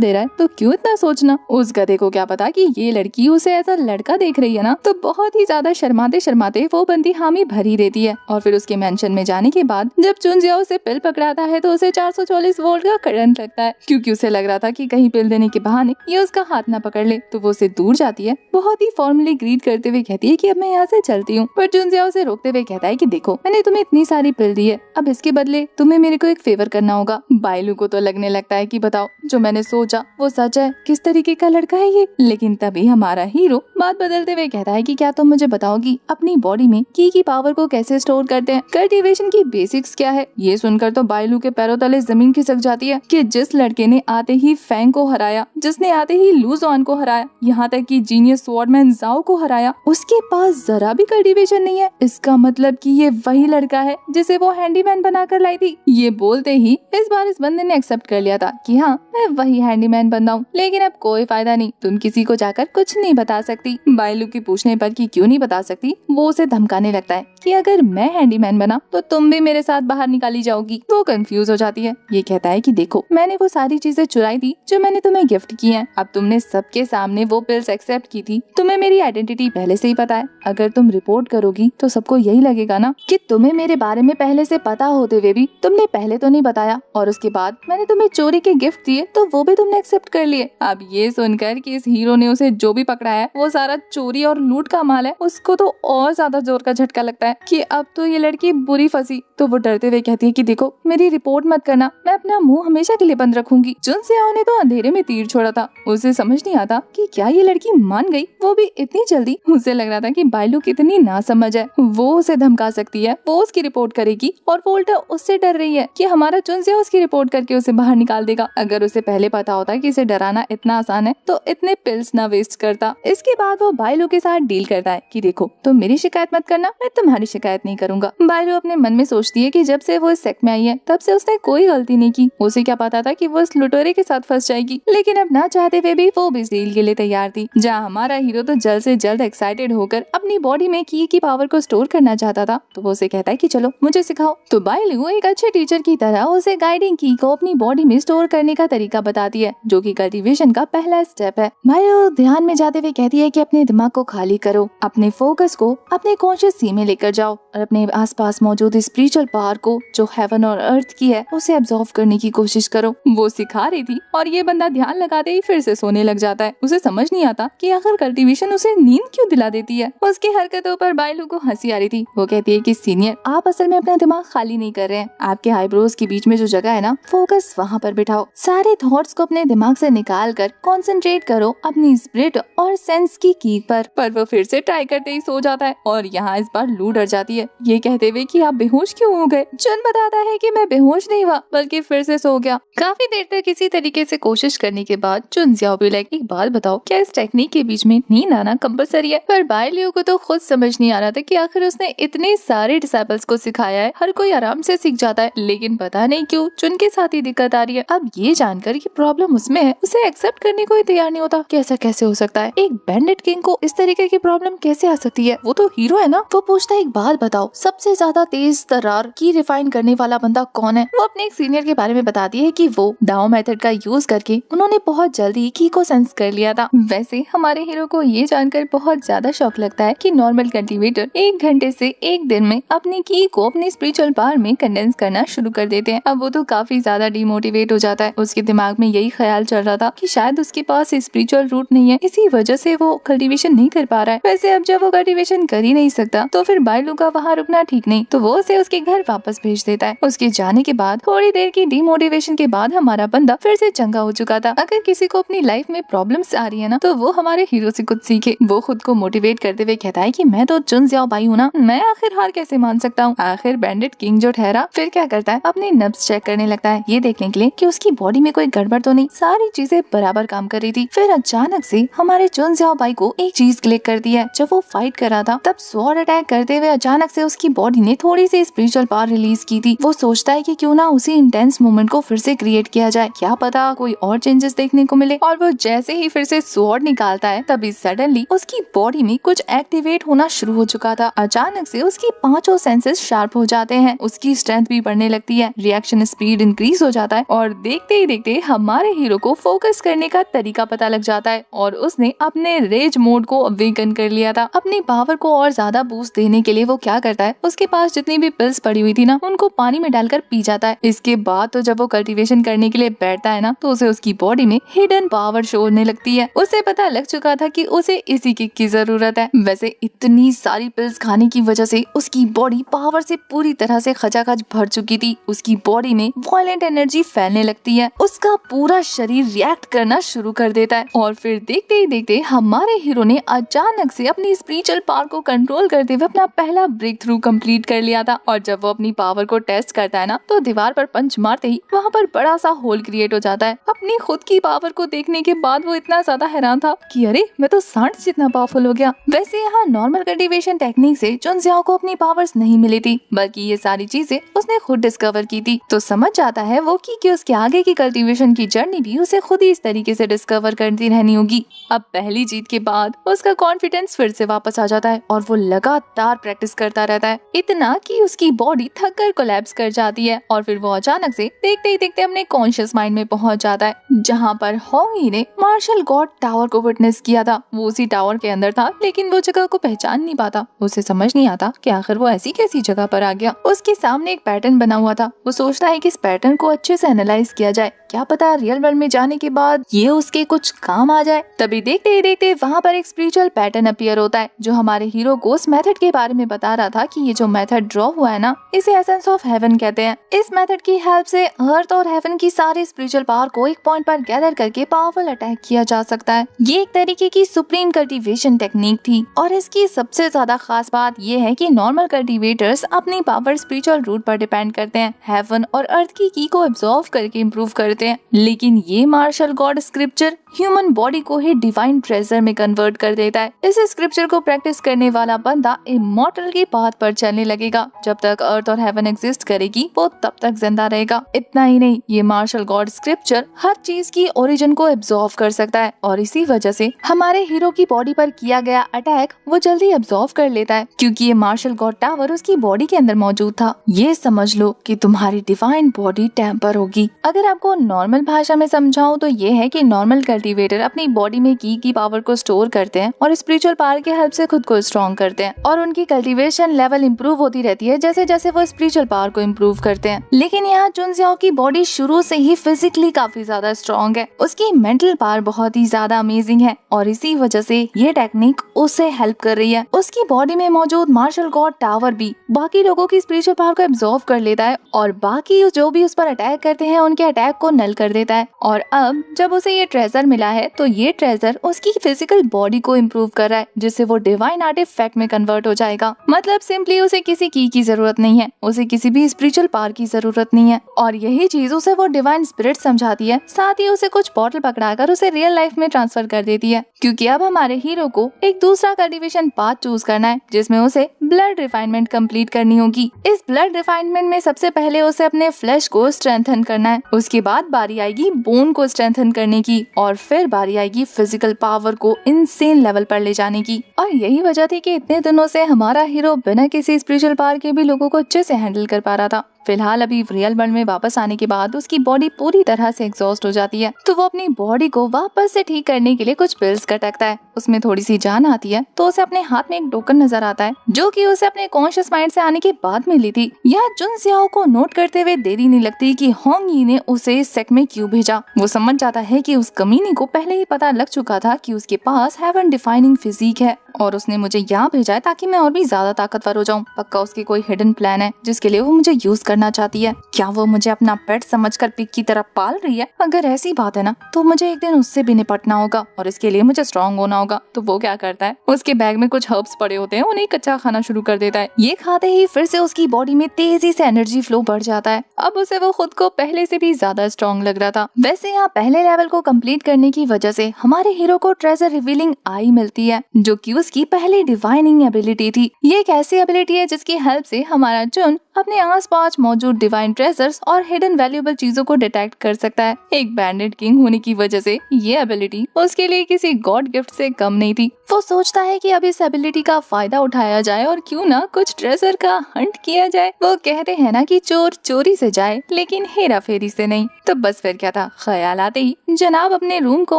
Speaker 1: दे रहा है तो क्यों इतना सोचना। उस गधे को क्या पता कि ये लड़की उसे ऐसा लड़का देख रही है ना, तो बहुत ही ज्यादा शर्माते शर्माते वो बंदी हामी भर ही देती है। और फिर उसके मेंशन में जाने के बाद जब चुनजियाओ उसे पिल पकड़ाता है तो उसे 444 वोल्ट का करंट लगता है, क्योंकि उसे लग रहा था कि कहीं पिल देने के बहाने ये उसका हाथ ना पकड़ ले। तो वो उसे दूर जाती है, बहुत ही फॉर्मली ग्रीट करते हुए कहती है कि अब मैं यहाँ से चलती हूँ। पर चुनजियाओ उसे रोकते हुए कहता है कि देखो मैंने तुम्हें इतनी सारी पिल दी है, अब इसके बदले तुम्हें मेरे को एक फेवर करना होगा। बायलू को तो लगने लगता है कि बताओ जो मैंने सोचा वो सच है, किस तरीके का लड़का है ये। लेकिन तभी हमारा हीरो बात बदलते हुए कहता है कि क्या तुम मुझे बताओगी अपनी बॉडी में की पावर को कैसे स्टोर करते हैं, कल्टीवेशन की बेसिक्स क्या है। ये सुनकर तो बायलू के पैरों तले जमीन खिसक जाती है कि जिस लड़के ने आते ही फैंग को हराया, जिसने आते ही लूजॉन को हराया, यहाँ तक कि जीनियस स्वॉर्डमैन जाओ को हराया, उसके पास जरा भी कल्टीवेशन नहीं है। इसका मतलब कि ये वही लड़का है जिसे वो हैंडीमैन बनाकर लाई थी। ये बोलते ही इस बार इस बंदे ने एक्सेप्ट कर लिया था कि हाँ मैं वही हैंडीमैन बंदा हूँ। लेकिन अब कोई फायदा नहीं, तुम किसी को जाकर कुछ नहीं बता सकती। बायलू की पूछने पर कि क्यों नहीं बता सकती, वो उसे धमकाने लगता है कि अगर मैं हैंडीमैन बना तो तुम भी मेरे साथ बाहर निकाली जाओगी। वो कंफ्यूज हो जाती है। ये कहता है कि देखो मैंने वो सारी चीजें चुराई थी जो मैंने तुम्हें गिफ्ट की हैं। अब तुमने सबके सामने वो पिल्स एक्सेप्ट की थी, तुम्हें मेरी आइडेंटिटी पहले से ही पता है। अगर तुम रिपोर्ट करोगी तो सबको यही लगेगा ना कि तुम्हें मेरे बारे में पहले से पता होते हुए भी तुमने पहले तो नहीं बताया, और उसके बाद मैंने तुम्हें चोरी के गिफ्ट दिए तो वो भी तुमने एक्सेप्ट कर लिए। अब ये सुनकर कि इस हीरो ने उसे जो भी पकड़ा है वो सारा चोरी और लूट का माल है, उसको तो और ज्यादा जोर का झटका लगता है कि अब तो ये लड़की बुरी फंसी। तो वो डरते हुए कहती है कि देखो मेरी रिपोर्ट मत करना, मैं अपना मुंह हमेशा के लिए बंद रखूंगी। चुनजियाओ ने तो अंधेरे में तीर छोड़ा था, उसे समझ नहीं आता कि क्या ये लड़की मान गई, वो भी इतनी जल्दी। उसे लग रहा था कि बायलू कितनी नासमझ है, वो उसे धमका सकती है, वो उसकी रिपोर्ट करेगी और वो उल्टा उससे डर रही है कि हमारा चुनजियाओ उसकी रिपोर्ट करके उसे बाहर निकाल देगा। अगर उसे पहले पता होता कि इसे डराना इतना आसान है तो इतने पिल्स ना वेस्ट करता। इसके बाद वो बायलू के साथ डील करता है कि देखो तुम मेरी शिकायत मत करना, मैं तुम्हारी शिकायत नहीं करूंगा। बायलू अपने मन में सोचती है कि जब से वो इस सेक्ट में आई है तब से उसने कोई गलती नहीं की, उसे क्या पता था कि वो इस लुटेरे के साथ फंस जाएगी। लेकिन अब ना चाहते हुए भी वो भी इस डील के लिए तैयार थी, जहाँ हमारा हीरो तो जल्द से जल्द एक्साइटेड होकर अपनी बॉडी में की पावर को स्टोर करना चाहता था। तो वो उसे कहता है कि चलो मुझे सिखाओ। तो बायलू एक अच्छे टीचर की तरह उसे गाइडिंग की को अपनी बॉडी में स्टोर करने का तरीका बताती है, जो कि कल्टीवेशन का पहला स्टेप है। बायलू ध्यान में जाते हुए कहती है कि अपने दिमाग को खाली करो, अपने फोकस को अपने कॉन्शियस सी में लेकर जाओ और अपने आसपास मौजूद स्पिरिचुअल पावर को जो हेवन और अर्थ की है उसे एब्जॉर्व करने की कोशिश करो। वो सिखा रही थी और ये बंदा ध्यान लगाते ही फिर से सोने लग जाता है। उसे समझ नहीं आता कि आखिर कल्टीवेशन उसे नींद क्यों दिला देती है। उसके हरकतों पर बायलू को हंसी आ रही थी। वो कहती है कि सीनियर, आप असल में अपना दिमाग खाली नहीं कर रहे हैं। आपके आईब्रोज के बीच में जो जगह है ना, फोकस वहाँ पर बिठाओ। सारे थॉट्स को अपने दिमाग से निकाल कर कंसंट्रेट करो अपनी स्पिरिट और सेंस की कीक पर वो फिर से ट्राई करते ही सो जाता है। और यहाँ इस बार लू डर जाती है, ये कहते हुए कि आप बेहोश क्यों हो गए। चुन बताता है कि मैं बेहोश नहीं हुआ बल्कि फिर से सो गया। काफी देर तक किसी तरीके से कोशिश करने के बाद चुन जियाओ लाइक, एक बात बताओ, क्या इस टेक्निक के बीच में नींद आना कंपलसरी है? पर बाय लियू को तो खुद समझ नहीं आ रहा था कि आखिर उसने इतने सारे डिसाइपल्स को सिखाया है, हर कोई आराम से सीख जाता है, लेकिन पता नहीं क्यों चुन के साथ ही दिक्कत आ रही है। अब ये जानकर कि प्रॉब्लम उसमें है, उसे एक्सेप्ट करने को ही तैयार नहीं होता। कैसा कैसे हो सकता है? एक बैंडिट किंग को इस तरीके की प्रॉब्लम कैसे आ सकती है? वो तो हीरो है ना। वो पूछता है, एक बात बताओ, सबसे ज्यादा तेज तर्रार की रिफाइन करने वाला बंदा कौन है? वो अपने एक सीनियर के बारे में बताती है कि वो डाउ मेथड का यूज करके उन्होंने बहुत जल्दी की को सेंस कर लिया था। वैसे हमारे हीरो को ये जानकर बहुत ज्यादा शौक लगता है कि नॉर्मल कल्टीवेटर 1 घंटे से 1 दिन में अपनी की को अपनी स्पिरिचुअल पावर में कंडेंस करना शुरू कर देते हैं। अब वो तो काफी ज्यादा डिमोटिवेट हो जाता है। उसके दिमाग में यही ख्याल चल रहा था कि शायद उसके पास स्पिरिचुअल रूट नहीं है, इसी वजह से वो कल्टीवेशन नहीं कर पा रहा है। वैसे अब जब वो कल्टीवेशन कर ही नहीं सकता तो फिर बायलू का वहाँ रुकना ठीक नहीं, तो वो उसे उसके घर वापस भेज देता है। उसके जाने के बाद थोड़ी देर की डिमोटिवेशन के बाद हमारा बंदा फिर से चंगा हो चुका था। अगर किसी को अपनी लाइफ में प्रॉब्लम्स आ रही है ना, तो वो हमारे हीरो से कुछ सीखे। वो खुद को मोटिवेट करते हुए कहता है कि मैं तो चुन जियाओ बाई हूँ ना, मैं आखिर हार कैसे मान सकता हूँ। आखिर बैंडिट किंग जो ठहरा, फिर क्या करता है, अपने नब्ज चेक करने लगता है, ये देखने के लिए कि उसकी बॉडी में कोई गड़बड़ तो नहीं, सारी चीजें बराबर काम कर रही थी। फिर अचानक से हमारे चुन जियाओ बाई को एक चीज क्लिक करती है। जब वो फाइट कर रहा था तब स्वॉर्ड अटैक करते हुए अचानक से उसकी बॉडी ने थोड़ी सी स्पिरिचुअल पावर रिलीज की थी। वो सोचता है कि क्यों ना उसी इंटेंस मोमेंट को फिर से क्रिएट किया जाए, क्या पता कोई और चेंजेस देखने को मिले। और वो जैसे ही फिर से स्वॉर्ड निकालता है तभी सडनली उसकी बॉडी में कुछ एक्टिवेट होना शुरू हो चुका था। अचानक से उसकी 5 सेंसेस शार्प हो जाते हैं, उसकी स्ट्रेंथ भी बढ़ने लगती है, रिएक्शन स्पीड इंक्रीज हो जाता है और देखते ही देखते हमारे हीरो को फोकस करने का तरीका पता लग जाता है और उसने अपने रेज मोड को अवेकन कर लिया था। अपनी पावर को और ज्यादा बूस्ट देने के लिए वो क्या करता है, उसके पास जितनी भी पिल्स पड़ी हुई थी ना, उनको पानी में डालकर पी जाता है। इसके बाद तो जब वो कल्टीवेशन करने के लिए बैठता है ना, तो उसे उसकी बॉडी में हिडन पावर शो होने लगती है। उसे पता लग चुका था कि उसे इसी किक की जरूरत है। वैसे इतनी सारी पिल्स खाने की वजह से उसकी बॉडी पावर से पूरी तरह से खचाखच भर चुकी थी। उसकी बॉडी में वायलेंट एनर्जी फैलने लगती है, उसका पूरा शरीर रिएक्ट करना शुरू कर देता है और फिर देखते ही देखते हमारे हीरो ने अचानक से अपनी स्पिरिचुअल पावर को कंट्रोल करते हुए अपना पहला ब्रेक थ्रू कंप्लीट कर लिया था। और जब वो अपनी पावर को टेस्ट करता है ना, तो दीवार पर पंच मारते ही वहाँ पर बड़ा सा होल क्रिएट हो जाता है। अपनी खुद की पावर को देखने के बाद वो इतना ज्यादा हैरान था कि अरे मैं तो सांड जितना पावरफुल हो गया। वैसे यहाँ नॉर्मल कल्टीवेशन टेक्निक से चुन जियाओ को अपनी पावर्स नहीं मिली थी, बल्कि ये सारी चीजें उसने खुद डिस्कवर की थी। तो समझ जाता है वो कि उसके आगे की कल्टीवेशन की जर्नी भी उसे खुद ही इस तरीके से डिस्कवर करती रहनी होगी। अब पहली जीत के बाद उसका कॉन्फिडेंस फिर से वापस आ जाता है और वो लगातार प्रैक्टिस करता रहता है, इतना कि उसकी बॉडी थक कर कोलैप्स कर जाती है और फिर वो अचानक से देखते ही देखते अपने कॉन्शियस माइंड में पहुंच जाता है, जहाँ पर होंगी ने मार्शल गॉड टावर को विटनेस किया था। वो उसी टावर के अंदर था, लेकिन वो जगह को पहचान नहीं पाता। उसे समझ नहीं आता कि आखिर वो ऐसी कैसी जगह पर आ गया। उसके सामने एक पैटर्न बना हुआ था। वो सोचता है कि इस पैटर्न को अच्छे से एनालाइज किया जाए, क्या पता रियल वर्ल्ड में जाने के बाद ये उसके कुछ काम आ जाए। तभी देखते ही देखते वहाँ पर एक स्पिरिचुअल पैटर्न अपीयर होता है, जो हमारे हीरो को उस मेथड के बारे में बता रहा था कि ये जो मेथड ड्रॉ हुआ है ना, इसे एसेंस ऑफ हेवन कहते हैं। इस मेथड की हेल्प से अर्थ और हेवन की सारी स्पिरिचुअल पावर को एक पॉइंट पर गैदर करके पावरफुल अटैक किया जा सकता है। ये एक तरीके की सुप्रीम कल्टीवेशन टेक्निक थी और इसकी सबसे ज्यादा खास बात ये है कि नॉर्मल कल्टीवेटर्स अपनी पावर स्पिरिचुअल रूट पर डिपेंड करते हैं, हेवन और अर्थ की को एब्जॉर्व करके इम्प्रूव करते हैं। लेकिन ये martial god scripture human body को ही डिवाइन ट्रेजर में कन्वर्ट कर देता है। इस स्क्रिप्चर को प्रैक्टिस करने वाला बंदा इमॉर्टल की पाथ पर चलने लगेगा। जब तक अर्थ और हेवन एग्जिस्ट करेगी वो तब तक जिंदा रहेगा। इतना ही नहीं, ये मार्शल गॉड स्क्रिप्चर हर चीज की ओरिजिन को एब्जॉर्व कर सकता है और इसी वजह से हमारे हीरो की बॉडी पर किया गया अटैक वो जल्दी एब्जॉर्व कर लेता है, क्योंकि ये मार्शल गॉड टावर उसकी बॉडी के अंदर मौजूद था। ये समझ लो कि तुम्हारी डिवाइन बॉडी टेम्पर होगी। अगर आपको नॉर्मल भाषा में समझाऊं तो ये है कि नॉर्मल कल्टीवेटर अपनी बॉडी में की पावर को स्टोर करते हैं और स्पिरिचुअल पावर की हेल्प से खुद को स्ट्रॉन्ग करते हैं और उनकी कल्टीवेशन लेवल इंप्रूव होती रहती है जैसे जैसे वो स्पिरिचुअल पावर को इंप्रूव करते हैं। लेकिन यहाँ जुनसियाओ की बॉडी शुरू से ही फिजिकली काफी ज्यादा स्ट्रॉन्ग है, उसकी मेंटल पावर बहुत ही ज्यादा अमेजिंग है और इसी वजह से ये टेक्निक उसे हेल्प कर रही है। उसकी बॉडी में मौजूद मार्शल गॉड टावर भी बाकी लोगों की स्पिरिचुअल पावर को एब्जॉर्व कर लेता है और बाकी जो भी उस पर अटैक करते हैं उनके अटैक को नल कर देता है। और अब जब उसे ये ट्रेजर मिला है तो ये ट्रेजर उसकी फिजिकल बॉडी को इम्प्रूव कर रहा है जिससे वो डिवाइन आर्टिफैक्ट में कन्वर्ट हो जाएगा। मतलब सिंपली उसे किसी की जरूरत नहीं है, उसे किसी भी स्पिरिचुअल पावर की जरूरत नहीं है और यही चीज उसे वो डिवाइन स्पिरिट समझाती है। साथ ही उसे कुछ बॉटल पकड़ाकर उसे रियल लाइफ में ट्रांसफर कर देती है क्योंकि अब हमारे हीरो को एक दूसरा कल्टीवेशन पाथ चूज करना है जिसमें उसे ब्लड रिफाइनमेंट कंप्लीट करनी होगी। इस ब्लड रिफाइनमेंट में सबसे पहले उसे अपने फ्लैश को स्ट्रेंथन करना है, उसके बाद बारी आएगी बोन को स्ट्रेंथन करने की और फिर बारी आएगी फिजिकल पावर को इनसेन लेवल पर ले जाने की। और यही वजह थी कि इतने दिनों से हमारा हीरो बिना किसी स्पिरिचुअल पावर के भी लोगों को अच्छे से हैंडल कर पा रहा था। फिलहाल अभी रियल वर्ल्ड में वापस आने के बाद उसकी बॉडी पूरी तरह से एग्जॉस्ट हो जाती है तो वो अपनी बॉडी को वापस से ठीक करने के लिए कुछ पिल्स कटकता है, उसमें थोड़ी सी जान आती है तो उसे अपने हाथ में एक टोकन नजर आता है जो कि उसे अपने कॉन्शियस माइंड से आने के बाद मिली थी। यह जुनसियाओ को नोट करते हुए देरी नहीं लगती कि होंग यी ने उसे इस सेक्ट में क्यों भेजा। वो समझ जाता है कि उस कमीनी को पहले ही पता लग चुका था कि उसके पास हेवन डिफाइनिंग फिजिक है और उसने मुझे यहाँ भेजा है ताकि मैं और भी ज्यादा ताकतवर हो जाऊँ। पक्का उसकी कोई हिडन प्लान है जिसके लिए वो मुझे यूज करना चाहती है। क्या वो मुझे अपना पेट समझकर पिग की तरह पाल रही है? अगर ऐसी बात है ना तो मुझे एक दिन उससे भी निपटना होगा और इसके लिए मुझे स्ट्रॉन्ग होना होगा। तो वो क्या करता है, उसके बैग में कुछ हर्ब्स पड़े होते हैं, उन्हें कच्चा खाना शुरू कर देता है। ये खाते ही फिर से उसकी बॉडी में तेजी से एनर्जी फ्लो बढ़ जाता है। अब उसे वो खुद को पहले से भी ज्यादा स्ट्रॉन्ग लग रहा था। वैसे यहाँ पहले लेवल को कंप्लीट करने की वजह से हमारे हीरो को ट्रेजर रिवीलिंग आई मिलती है जो कि उसकी पहली डिवाइनिंग एबिलिटी थी। ये एक ऐसी एबिलिटी है जिसकी हेल्प से हमारा जुन अपने आसपास मौजूद डिवाइन ट्रेजर्स और हिडन वैल्यूएबल चीजों को डिटेक्ट कर सकता है। एक बैंडेड किंग होने की वजह से ये एबिलिटी उसके लिए किसी गॉड गिफ्ट से कम नहीं थी। वो सोचता है कि अब इस एबिलिटी का फायदा उठाया जाए और क्यों ना कुछ ट्रेजर का हंट किया जाए। वो कहते हैं ना कि चोर चोरी से जाए लेकिन हेरा फेरी से नहीं। तो बस फिर क्या था, ख्याल आते ही जनाब अपने रूम को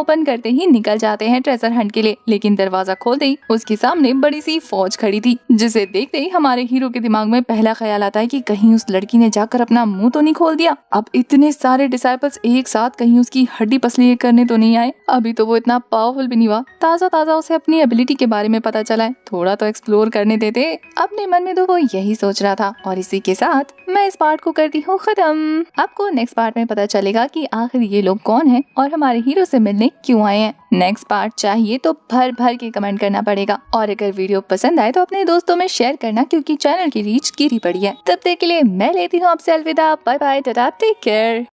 Speaker 1: ओपन करते ही निकल जाते हैं ट्रेजर हंट के लिए। लेकिन दरवाजा खोलते ही उसके सामने बड़ी सी फौज खड़ी थी जिसे देखते ही हमारे हीरो के दिमाग में पहला ख्याल आता है कि कहीं उस लड़की ने जाकर अपना मुंह तो नहीं खोल दिया। अब इतने सारे डिसाइपल्स एक साथ कहीं उसकी हड्डी पसली करने तो नहीं आए। अभी तो वो इतना पावरफुल भी नहीं हुआ, ताजा ताजा उसे अपनी एबिलिटी के बारे में पता चला है, थोड़ा तो एक्सप्लोर करने देते। अपने मन में तो वो यही सोच रहा था। और इसी के साथ मैं इस पार्ट को करती हूँ खत्म। आपको नेक्स्ट पार्ट में पता चलेगा कि आखिर ये लोग कौन हैं और हमारे हीरो से मिलने क्यों आए हैं। नेक्स्ट पार्ट चाहिए तो भर भर के कमेंट करना पड़ेगा और अगर वीडियो पसंद आए तो अपने दोस्तों में शेयर करना क्योंकि चैनल की रीच गिरी पड़ी है। तब तक के लिए मैं लेती हूँ आपसे अलविदा। Bye bye, tata, take care.